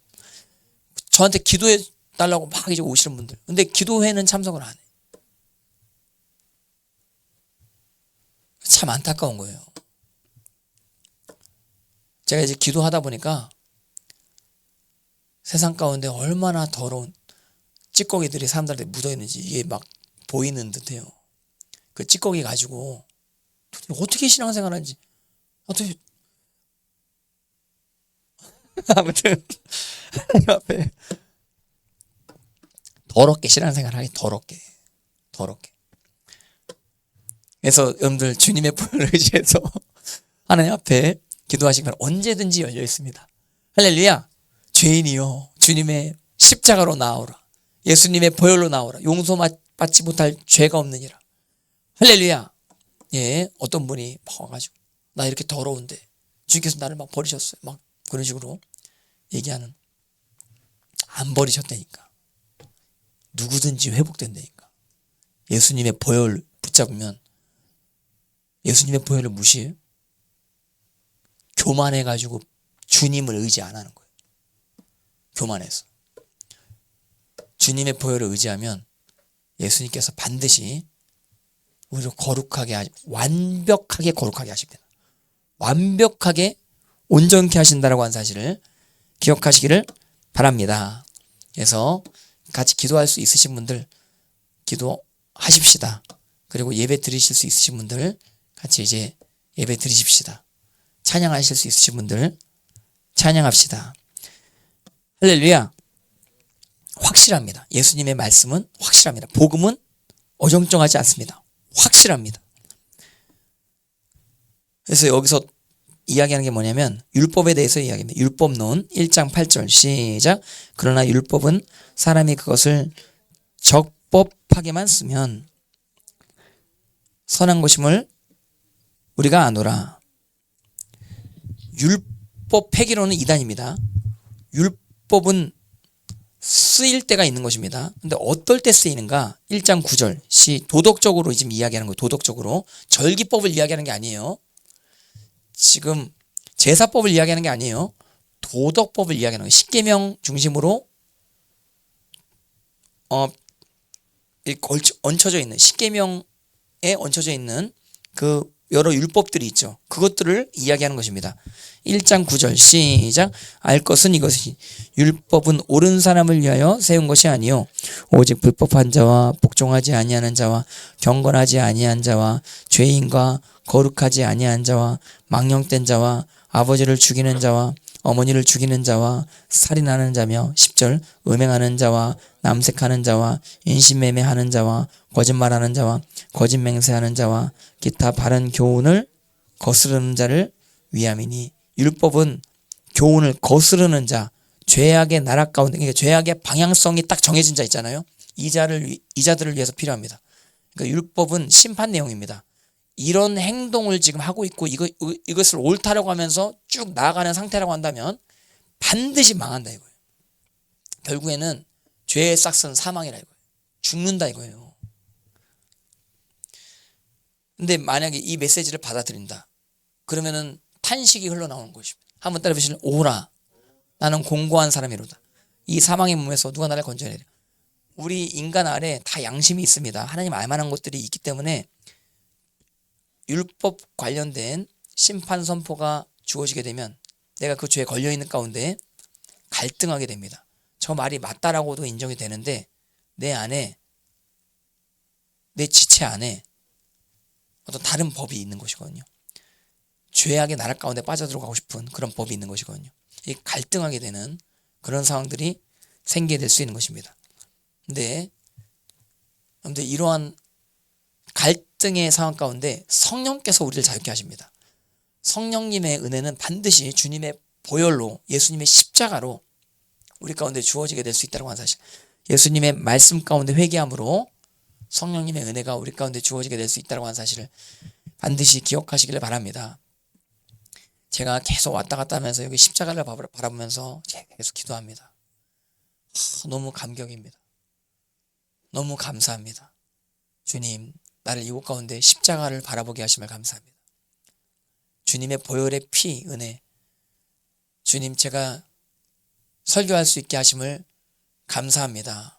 저한테 기도해 달라고 막 이제 오시는 분들. 근데 기도회는 참석을 안 해. 참 안타까운 거예요. 제가 이제 기도하다 보니까 세상 가운데 얼마나 더러운 찌꺼기들이 사람들한테 묻어있는지 이게 막 보이는 듯해요. 그 찌꺼기 가지고 어떻게 신앙생활 하는지 어떻게 아무튼 하나님 앞에 더럽게 신앙생활 하기 더럽게 그래서 여러분들 주님의 보혈을 의지해서 하나님 앞에 기도하시면 언제든지 열려 있습니다. 할렐루야. 죄인이요 주님의 십자가로 나오라. 예수님의 보혈로 나오라. 용서받지 못할 죄가 없느니라. 할렐루야. 예, 어떤 분이 막 와가지고 나 이렇게 더러운데 주님께서 나를 막 버리셨어요. 막 그런 식으로 얘기하는. 안 버리셨다니까. 누구든지 회복된다니까. 예수님의 보혈 붙잡으면 예수님의 보혈을 무시해요? 교만해가지고 주님을 의지 안 하는 거예요. 교만해서. 주님의 보혈을 의지하면 예수님께서 반드시 우리를 완벽하게 거룩하게 하십니다. 완벽하게 온전케 하신다라고 하는 사실을 기억하시기를 바랍니다. 그래서 같이 기도할 수 있으신 분들 기도하십시다. 그리고 예배 드리실 수 있으신 분들 같이 이제 예배 드리십시다. 찬양하실 수 있으신 분들 찬양합시다. 할렐루야. 확실합니다. 예수님의 말씀은 확실합니다. 복음은 어정쩡하지 않습니다. 확실합니다. 그래서 여기서 이야기하는 게 뭐냐면 율법에 대해서 이야기합니다. 율법론 1장 8절 시작. 그러나 율법은 사람이 그것을 적법하게만 쓰면 선한 것임을 우리가 아노라. 율법 폐기론은 이단입니다. 율법은 쓰일 때가 있는 것입니다. 근데 어떨 때 쓰이는가? 1장 9절 도덕적으로 지금 이야기하는 거예요. 도덕적으로. 절기법을 이야기하는 게 아니에요. 지금 제사법을 이야기하는 게 아니에요. 도덕법을 이야기하는 거예요. 십계명 중심으로 얹혀져 있는 십계명에 얹혀져 있는 그 여러 율법들이 있죠. 그것들을 이야기하는 것입니다. 1장 9절 시작. 알 것은 이것이 율법은 옳은 사람을 위하여 세운 것이 아니요 오직 불법한 자와 복종하지 아니하는 자와 경건하지 아니한 자와 죄인과 거룩하지 아니한 자와 망령된 자와 아버지를 죽이는 자와 어머니를 죽이는 자와 살인하는 자며 10절 음행하는 자와 남색하는 자와 인신매매하는 자와 거짓말하는 자와 거짓 맹세하는 자와 기타 바른 교훈을 거스르는 자를 위함이니. 율법은 교훈을 거스르는 자, 죄악의 나락 가운데, 그러니까 죄악의 방향성이 딱 정해진 자 있잖아요. 이 자들을 위해서 필요합니다. 그러니까 율법은 심판 내용입니다. 이런 행동을 지금 하고 있고 이것을 옳다라고 하면서 쭉 나아가는 상태라고 한다면 반드시 망한다 이거예요. 결국에는 죄의 싹은 사망이라 이거예요. 죽는다 이거예요. 근데 만약에 이 메시지를 받아들인다. 그러면은 탄식이 흘러나오는 것입니다. 한번 따라 보시면 오라 나는 공고한 사람이로다. 이 사망의 몸에서 누가 나를 건져내리라. 우리 인간 아래 다 양심이 있습니다. 하나님 알만한 것들이 있기 때문에 율법 관련된 심판 선포가 주어지게 되면 내가 그 죄에 걸려있는 가운데 갈등하게 됩니다. 저 말이 맞다라고도 인정이 되는데 내 안에 내 지체 안에 어떤 다른 법이 있는 것이거든요. 죄악의 나락 가운데 빠져들어가고 싶은 그런 법이 있는 것이거든요. 이 갈등하게 되는 그런 상황들이 생기게 될 수 있는 것입니다. 근데 이러한 갈등의 상황 가운데 성령께서 우리를 자유케 하십니다. 성령님의 은혜는 반드시 주님의 보혈로 예수님의 십자가로 우리 가운데 주어지게 될 수 있다고 하는 사실. 예수님의 말씀 가운데 회개함으로 성령님의 은혜가 우리 가운데 주어지게 될 수 있다고 하는 사실을 반드시 기억하시기를 바랍니다. 제가 계속 왔다 갔다 하면서 여기 십자가를 바라보면서 계속 기도합니다. 너무 감격입니다. 너무 감사합니다. 주님, 나를 이곳 가운데 십자가를 바라보게 하심을 감사합니다. 주님의 보혈의 피, 은혜, 주님 제가 설교할 수 있게 하심을 감사합니다.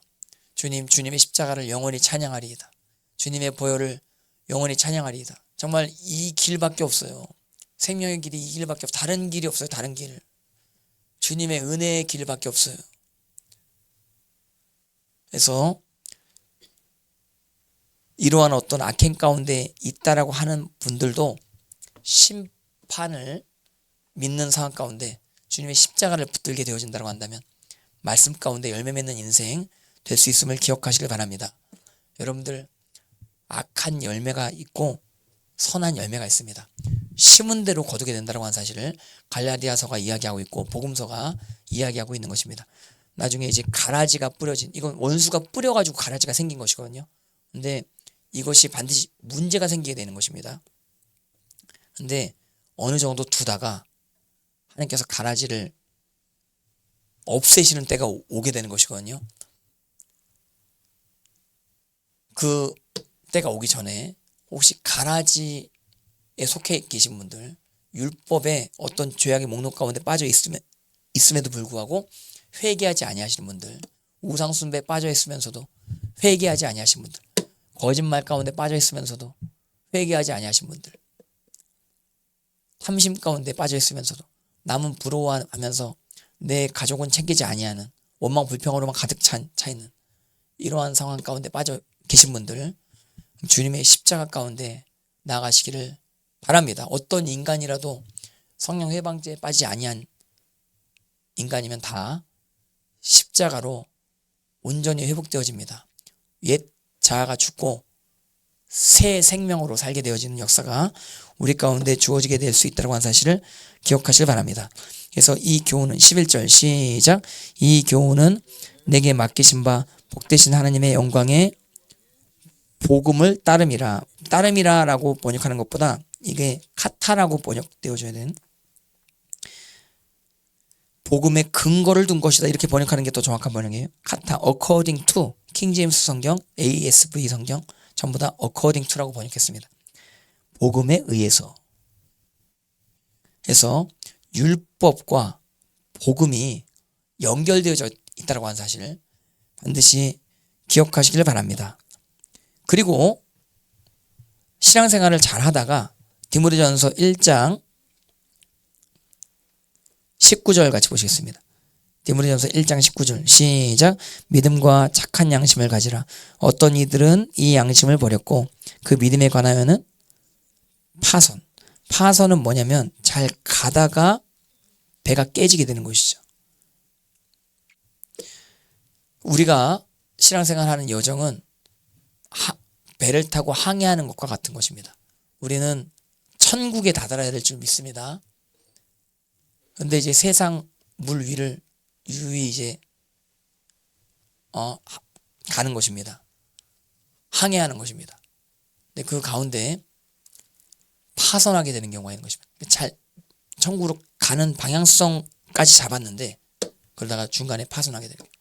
주님, 주님의 십자가를 영원히 찬양하리이다. 주님의 보혈을 영원히 찬양하리이다. 정말 이 길밖에 없어요. 생명의 길이 이 길밖에 없어요. 다른 길이 없어요. 다른 길. 주님의 은혜의 길밖에 없어요. 그래서 이러한 어떤 악행 가운데 있다라고 하는 분들도 심판을 믿는 상황 가운데 주님의 십자가를 붙들게 되어진다고 한다면 말씀 가운데 열매 맺는 인생 될 수 있음을 기억하시길 바랍니다. 여러분들 악한 열매가 있고 선한 열매가 있습니다. 심은 대로 거두게 된다고 하는 사실을 갈라디아서가 이야기하고 있고 복음서가 이야기하고 있는 것입니다. 나중에 이제 가라지가 뿌려진, 이건 원수가 뿌려가지고 가라지가 생긴 것이거든요. 근데 이것이 반드시 문제가 생기게 되는 것입니다. 근데 어느 정도 두다가 하나님께서 가라지를 없애시는 때가 오게 되는 것이거든요. 그 때가 오기 전에 혹시 가라지에 속해 계신 분들, 율법의 어떤 죄악의 목록 가운데 빠져 있음에도 불구하고 회개하지 아니하시는 분들, 우상 숭배에 빠져 있으면서도 회개하지 아니하신 분들, 거짓말 가운데 빠져 있으면서도 회개하지 아니하신 분들, 탐심 가운데 빠져 있으면서도 남은 부러워하면서 내 가족은 챙기지 아니하는 원망 불평으로만 가득 차 있는 이러한 상황 가운데 빠져 계신 분들, 주님의 십자가 가운데 나아가시기를 바랍니다. 어떤 인간이라도 성령 회방죄에 빠지지 아니한 인간이면 다 십자가로 온전히 회복되어집니다. 옛 자아가 죽고 새 생명으로 살게 되어지는 역사가 우리 가운데 주어지게 될 수 있다고 하는 사실을 기억하시길 바랍니다. 그래서 이 교훈은 11절 시작. 이 교훈은 내게 맡기신 바 복되신 하나님의 영광의 복음을 따름이라. 따름이라라고 번역하는 것보다 이게 카타라고 번역되어져야 되는, 복음의 근거를 둔 것이다 이렇게 번역하는 게 더 정확한 번역이에요. 카타, according to, 킹제임스 성경, ASV 성경 전부 다 according to라고 번역했습니다. 복음에 의해서. 해서 율법과 복음이 연결되어져 있다고 하는 사실을 반드시 기억하시길 바랍니다. 그리고 신앙생활을 잘 하다가 디모데전서 1장 19절 같이 보시겠습니다. 디모데전서 1장 19절 시작. 믿음과 착한 양심을 가지라. 어떤 이들은 이 양심을 버렸고 그 믿음에 관하여는 파선. 파선은 뭐냐면 잘 가다가 배가 깨지게 되는 것이죠. 우리가 신앙생활하는 여정은 배를 타고 항해하는 것과 같은 것입니다. 우리는 천국에 다다라야 될 줄 믿습니다. 근데 이제 세상 물 위를 유유히 이제 가는 것입니다. 항해하는 것입니다. 근데 그 가운데 파선하게 되는 경우가 있는 것입니다. 잘 천국으로 가는 방향성까지 잡았는데 그러다가 중간에 파선하게 되는 거예요.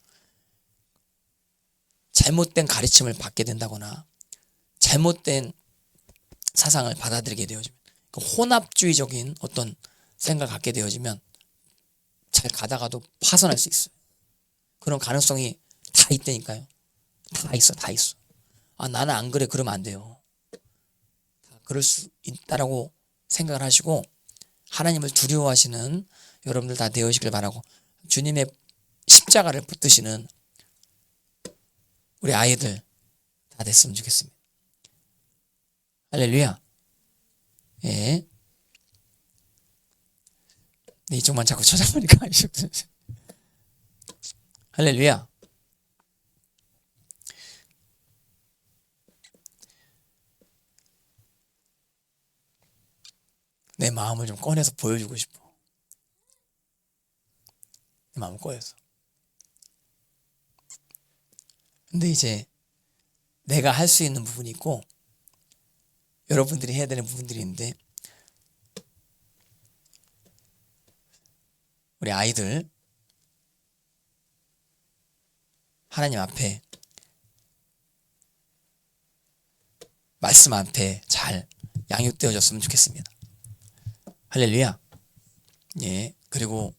잘못된 가르침을 받게 된다거나 잘못된 사상을 받아들이게 되어지면, 혼합주의적인 어떤 생각을 갖게 되어지면 잘 가다가도 파선할 수 있어요. 그런 가능성이 다 있다니까요. 다 있어. 나는 안 그래 그러면 안 돼요. 그럴 수 있다라고 생각을 하시고 하나님을 두려워하시는 여러분들 다 되어지길 바라고, 주님의 십자가를 붙드시는 우리 아이들 다 됐으면 좋겠습니다. 할렐루야. 예. 네, 이쪽만 자꾸 쳐다보니까 할렐루야. 내 마음을 좀 꺼내서 보여주고 싶어. 내 마음을 꺼내서. 근데 이제 내가 할 수 있는 부분이 있고 여러분들이 해야 되는 부분들이 있는데, 우리 아이들 하나님 앞에, 말씀 앞에 잘 양육되어졌으면 좋겠습니다. 할렐루야. 예. 그리고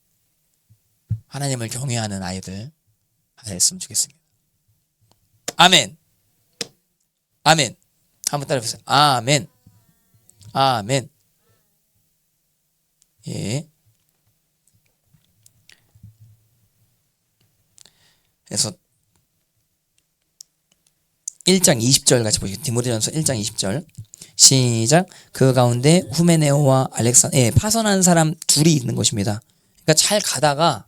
하나님을 경외하는 아이들 됐으면 좋겠습니다. 아멘. 아멘. 한번 따라 해보세요. 아멘. 아멘. 예. 그래서 1장 20절 같이 보시죠. 디모데전서 1장 20절 시작. 그 가운데 후메네오와 알렉산더, 파선한 사람 둘이 있는 것입니다. 그러니까 잘 가다가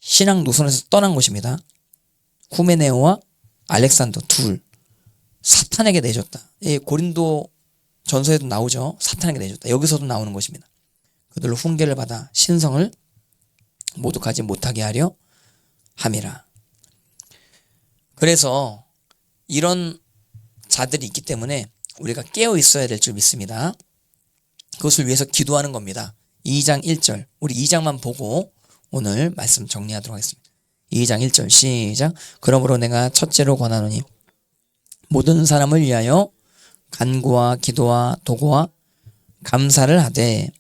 신앙 노선에서 떠난 것입니다. 후메네오와 알렉산더 둘, 사탄에게 내줬다. 고린도 전서에도 나오죠. 사탄에게 내줬다. 여기서도 나오는 것입니다. 그들로 훈계를 받아 신성을 모두 가지 못하게 하려 함이라. 그래서 이런 자들이 있기 때문에 우리가 깨어 있어야 될 줄 믿습니다. 그것을 위해서 기도하는 겁니다. 2장 1절, 우리 2장만 보고 오늘 말씀 정리하도록 하겠습니다. 2장 1절 시작. 그러므로 내가 첫째로 권하노니 모든 사람을 위하여 간구와 기도와 도구와 감사를 하되,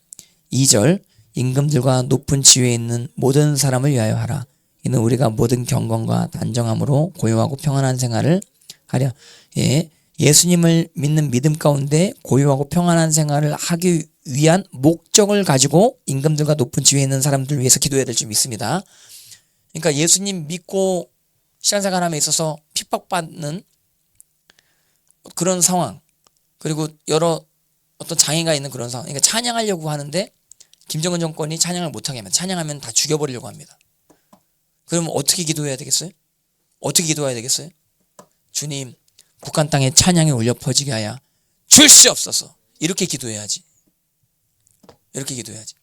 2절 임금들과 높은 지위에 있는 모든 사람을 위하여 하라. 이는 우리가 모든 경건과 단정함으로 고요하고 평안한 생활을 하려. 예수님을 믿는 믿음 가운데 고요하고 평안한 생활을 하기 위한 목적을 가지고 임금들과 높은 지위에 있는 사람들 위해서 기도해야 될 줄 믿습니다. 그러니까 예수님 믿고 신앙생활함에 있어서 핍박받는 그런 상황, 그리고 여러 어떤 장애가 있는 그런 상황, 그러니까 찬양하려고 하는데 김정은 정권이 찬양을 못하게 하면, 찬양하면 다 죽여버리려고 합니다. 그럼 어떻게 기도해야 되겠어요? 어떻게 기도해야 되겠어요? 주님, 북한 땅에 찬양이 울려 퍼지게 하여 주시옵소서. 이렇게 기도해야지. 이렇게 기도해야지.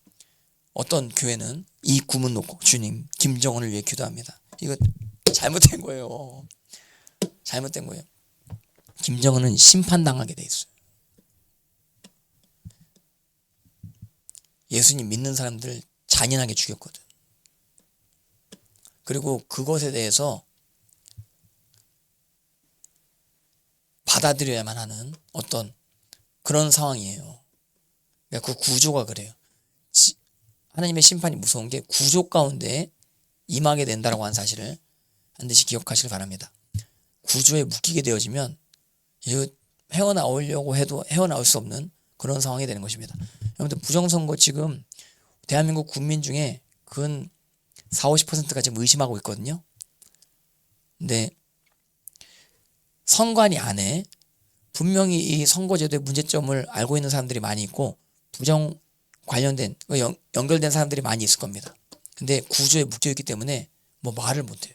어떤 교회는 이 구문 놓고 주님 김정은을 위해 기도합니다. 이거 잘못된 거예요. 잘못된 거예요. 김정은은 심판당하게 돼 있어요. 예수님 믿는 사람들을 잔인하게 죽였거든. 그리고 그것에 대해서 받아들여야만 하는 어떤 그런 상황이에요. 그러니까 그 구조가 그래요. 하나님의 심판이 무서운 게 구조 가운데 임하게 된다라고 하는 사실을 반드시 기억하시길 바랍니다. 구조에 묶이게 되어지면 헤어나오려고 해도 헤어나올 수 없는 그런 상황이 되는 것입니다. 여러분들 부정선거 지금 대한민국 국민 중에 근 40~50%가 지금 의심하고 있거든요. 근데 선관위 안에 분명히 이 선거제도의 문제점을 알고 있는 사람들이 많이 있고 부정 관련된 연결된 사람들이 많이 있을 겁니다. 근데 구조에 묶여있기 때문에 뭐 말을 못해요.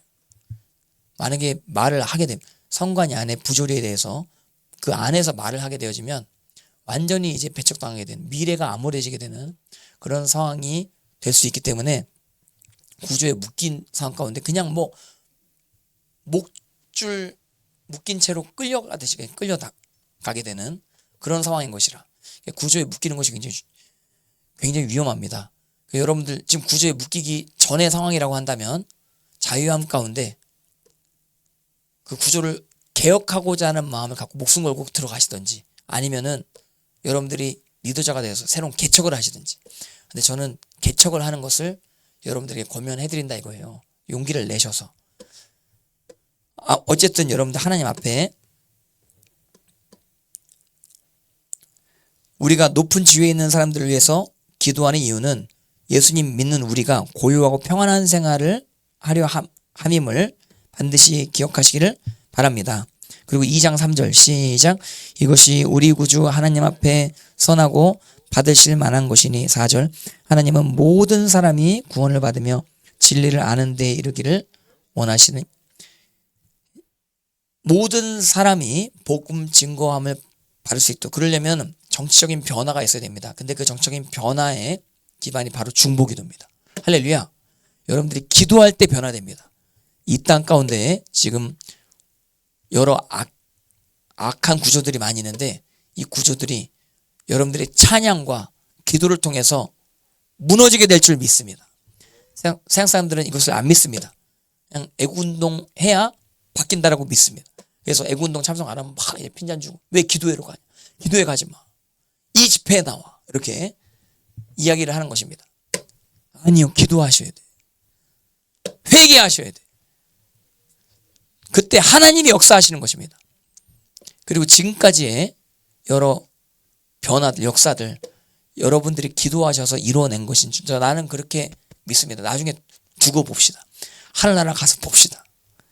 만약에 말을 하게 되면 선관위 안에 부조리에 대해서 그 안에서 말을 하게 되어지면 완전히 이제 배척당하게 되는, 미래가 암울해지게 되는 그런 상황이 될 수 있기 때문에 구조에 묶인 상황 가운데 그냥 뭐 목줄 묶인 채로 끌려가듯이 끌려가게 되는 그런 상황인 것이라 구조에 묶이는 것이 굉장히 위험합니다. 여러분들 지금 구조에 묶이기 전의 상황이라고 한다면 자유함 가운데 그 구조를 개혁하고자 하는 마음을 갖고 목숨 걸고 들어가시든지 아니면은 여러분들이 리더자가 되어서 새로운 개척을 하시든지. 근데 저는 개척을 하는 것을 여러분들에게 권면해드린다 이거예요. 용기를 내셔서. 어쨌든 여러분들 하나님 앞에 우리가 높은 지위에 있는 사람들을 위해서 기도하는 이유는 예수님 믿는 우리가 고요하고 평안한 생활을 하려 함임을 반드시 기억하시기를 바랍니다. 그리고 2장 3절 시작. 이것이 우리 구주 하나님 앞에 선하고 받으실 만한 것이니 4절. 하나님은 모든 사람이 구원을 받으며 진리를 아는 데 이르기를 원하시는, 모든 사람이 복음 증거함을 받을 수 있도록, 그러려면 정치적인 변화가 있어야 됩니다. 근데 그 정치적인 변화의 기반이 바로 중보기도입니다. 할렐루야. 여러분들이 기도할 때 변화됩니다. 이 땅 가운데 지금 여러 악한 구조들이 많이 있는데 이 구조들이 여러분들의 찬양과 기도를 통해서 무너지게 될 줄 믿습니다. 세상 사람들은 이것을 안 믿습니다. 그냥 애국운동 해야 바뀐다라고 믿습니다. 그래서 애국운동 참석 안 하면 막 핀잔 주고, 왜 기도회로 가냐? 기도회 가지 마. 이 집회에 나와. 이렇게 이야기를 하는 것입니다. 아니요, 기도하셔야 돼. 회개하셔야 돼. 그때 하나님이 역사하시는 것입니다. 그리고 지금까지의 여러 변화들, 역사들 여러분들이 기도하셔서 이루어낸 것인 줄 나는 그렇게 믿습니다. 나중에 두고 봅시다. 하늘나라 가서 봅시다.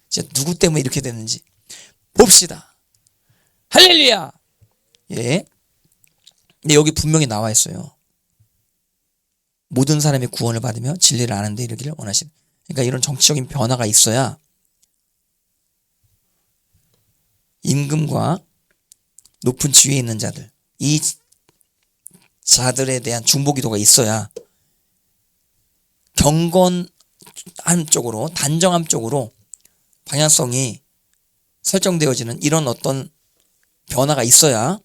진짜 누구 때문에 이렇게 됐는지 봅시다. 할렐루야. 예. 근데 여기 분명히 나와 있어요. 모든 사람이 구원을 받으며 진리를 아는 데 이르기를 원하시는. 그러니까 이런 정치적인 변화가 있어야 임금과 높은 지위에 있는 자들, 이 자들에 대한 중보기도가 있어야 경건한 쪽으로, 단정함 쪽으로 방향성이 설정되어지는 이런 어떤 변화가 있어야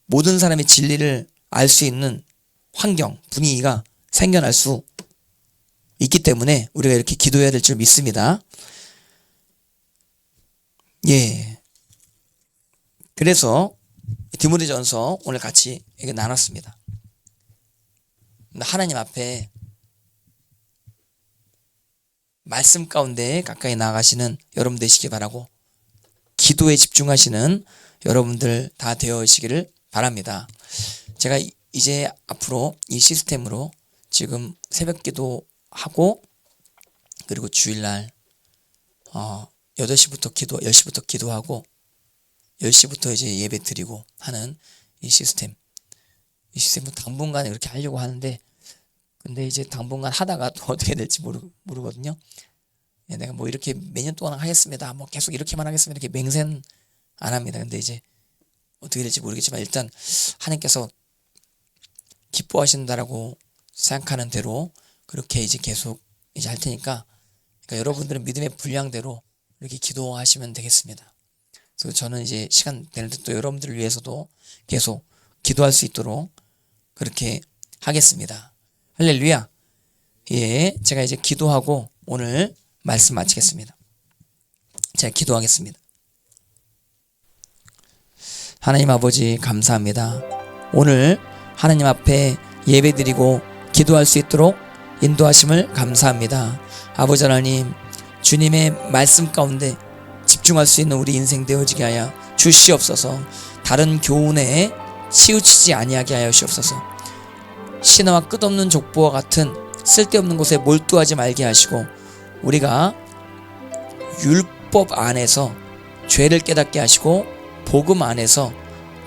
모든 사람이 진리를 알 수 있는 환경, 분위기가 생겨날 수 있기 때문에 우리가 이렇게 기도해야 될 줄 믿습니다. 예. 그래서 디모데전서 오늘 같이 이게 나눴습니다. 하나님 앞에 말씀 가운데 가까이 나아가시는 여러분 되시기 바라고, 기도에 집중하시는 여러분들 다 되어시기를 바랍니다. 제가 이제 앞으로 이 시스템으로 지금 새벽 기도하고, 그리고 주일날 8시부터 10시부터 기도하고 10시부터 이제 예배 드리고 하는 이 시스템은 당분간에 그렇게 하려고 하는데, 근데 이제 당분간 하다가 또 어떻게 될지 모르거든요. 내가 뭐 이렇게 몇 년 동안 하겠습니다. 뭐 계속 이렇게만 하겠습니다. 이렇게 맹세는 안 합니다. 근데 이제 어떻게 될지 모르겠지만 일단 하나님께서 기뻐하신다라고 생각하는 대로 그렇게 이제 계속 이제 할 테니까, 그러니까 여러분들은 믿음의 분량대로 이렇게 기도하시면 되겠습니다. 그래서 저는 이제 시간 될 때 또 여러분들을 위해서도 계속 기도할 수 있도록 그렇게 하겠습니다. 할렐루야. 예, 제가 이제 기도하고 오늘 말씀 마치겠습니다. 제가 기도하겠습니다. 하나님 아버지 감사합니다. 오늘 하나님 앞에 예배드리고 기도할 수 있도록 인도하심을 감사합니다. 아버지 하나님, 주님의 말씀 가운데 집중할 수 있는 우리 인생 되어지게 하여 주시옵소서. 다른 교훈에 치우치지 아니하게 하여 주시옵소서. 신화와 끝없는 족보와 같은 쓸데없는 곳에 몰두하지 말게 하시고, 우리가 율법 안에서 죄를 깨닫게 하시고 복음 안에서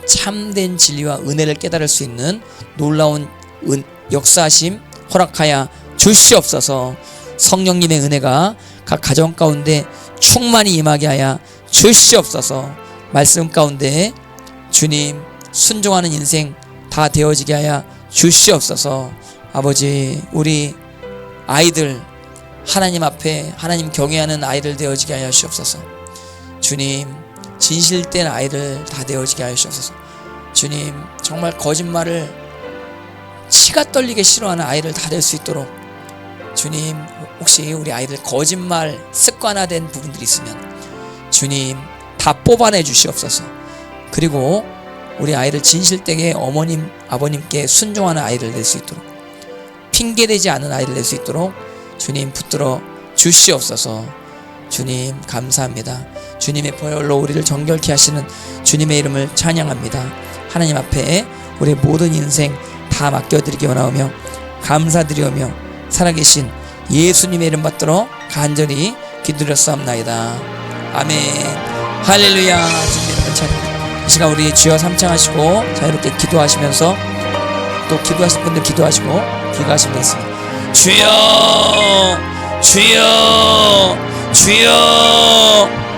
참된 진리와 은혜를 깨달을 수 있는 놀라운 역사하심 허락하여 주시옵소서. 성령님의 은혜가 각 가정 가운데 충만히 임하게 하여 주시옵소서. 말씀 가운데 주님 순종하는 인생 다 되어지게 하여 주시옵소서. 아버지, 우리 아이들 하나님 앞에 하나님 경외하는 아이들 되어지게 하여 주시옵소서. 주님, 진실된 아이들 다 되어지게 하여 주시옵소서. 주님, 정말 거짓말을 치가 떨리게 싫어하는 아이들 다 될 수 있도록, 주님, 혹시 우리 아이들 거짓말 습관화된 부분들이 있으면 주님 다 뽑아내 주시옵소서. 그리고 우리 아이들 진실되게 어머님 아버님께 순종하는 아이를 낼 수 있도록, 핑계대지 않은 아이를 낼 수 있도록 주님 붙들어 주시옵소서. 주님 감사합니다. 주님의 보혈로 우리를 정결케 하시는 주님의 이름을 찬양합니다. 하나님 앞에 우리 모든 인생 다 맡겨드리기 원하오며 감사드리오며 살아계신 예수님의 이름 받들어 간절히 기도드렸사옵나이다. 아멘. 할렐루야. 주님의 이름을 찬양합니다. 이 시간 우리 주여 삼창하시고 자유롭게 기도하시면서, 또 기도하실 분들 기도하시고 귀가하시면 되겠습니다. 주여, 주여, 주여.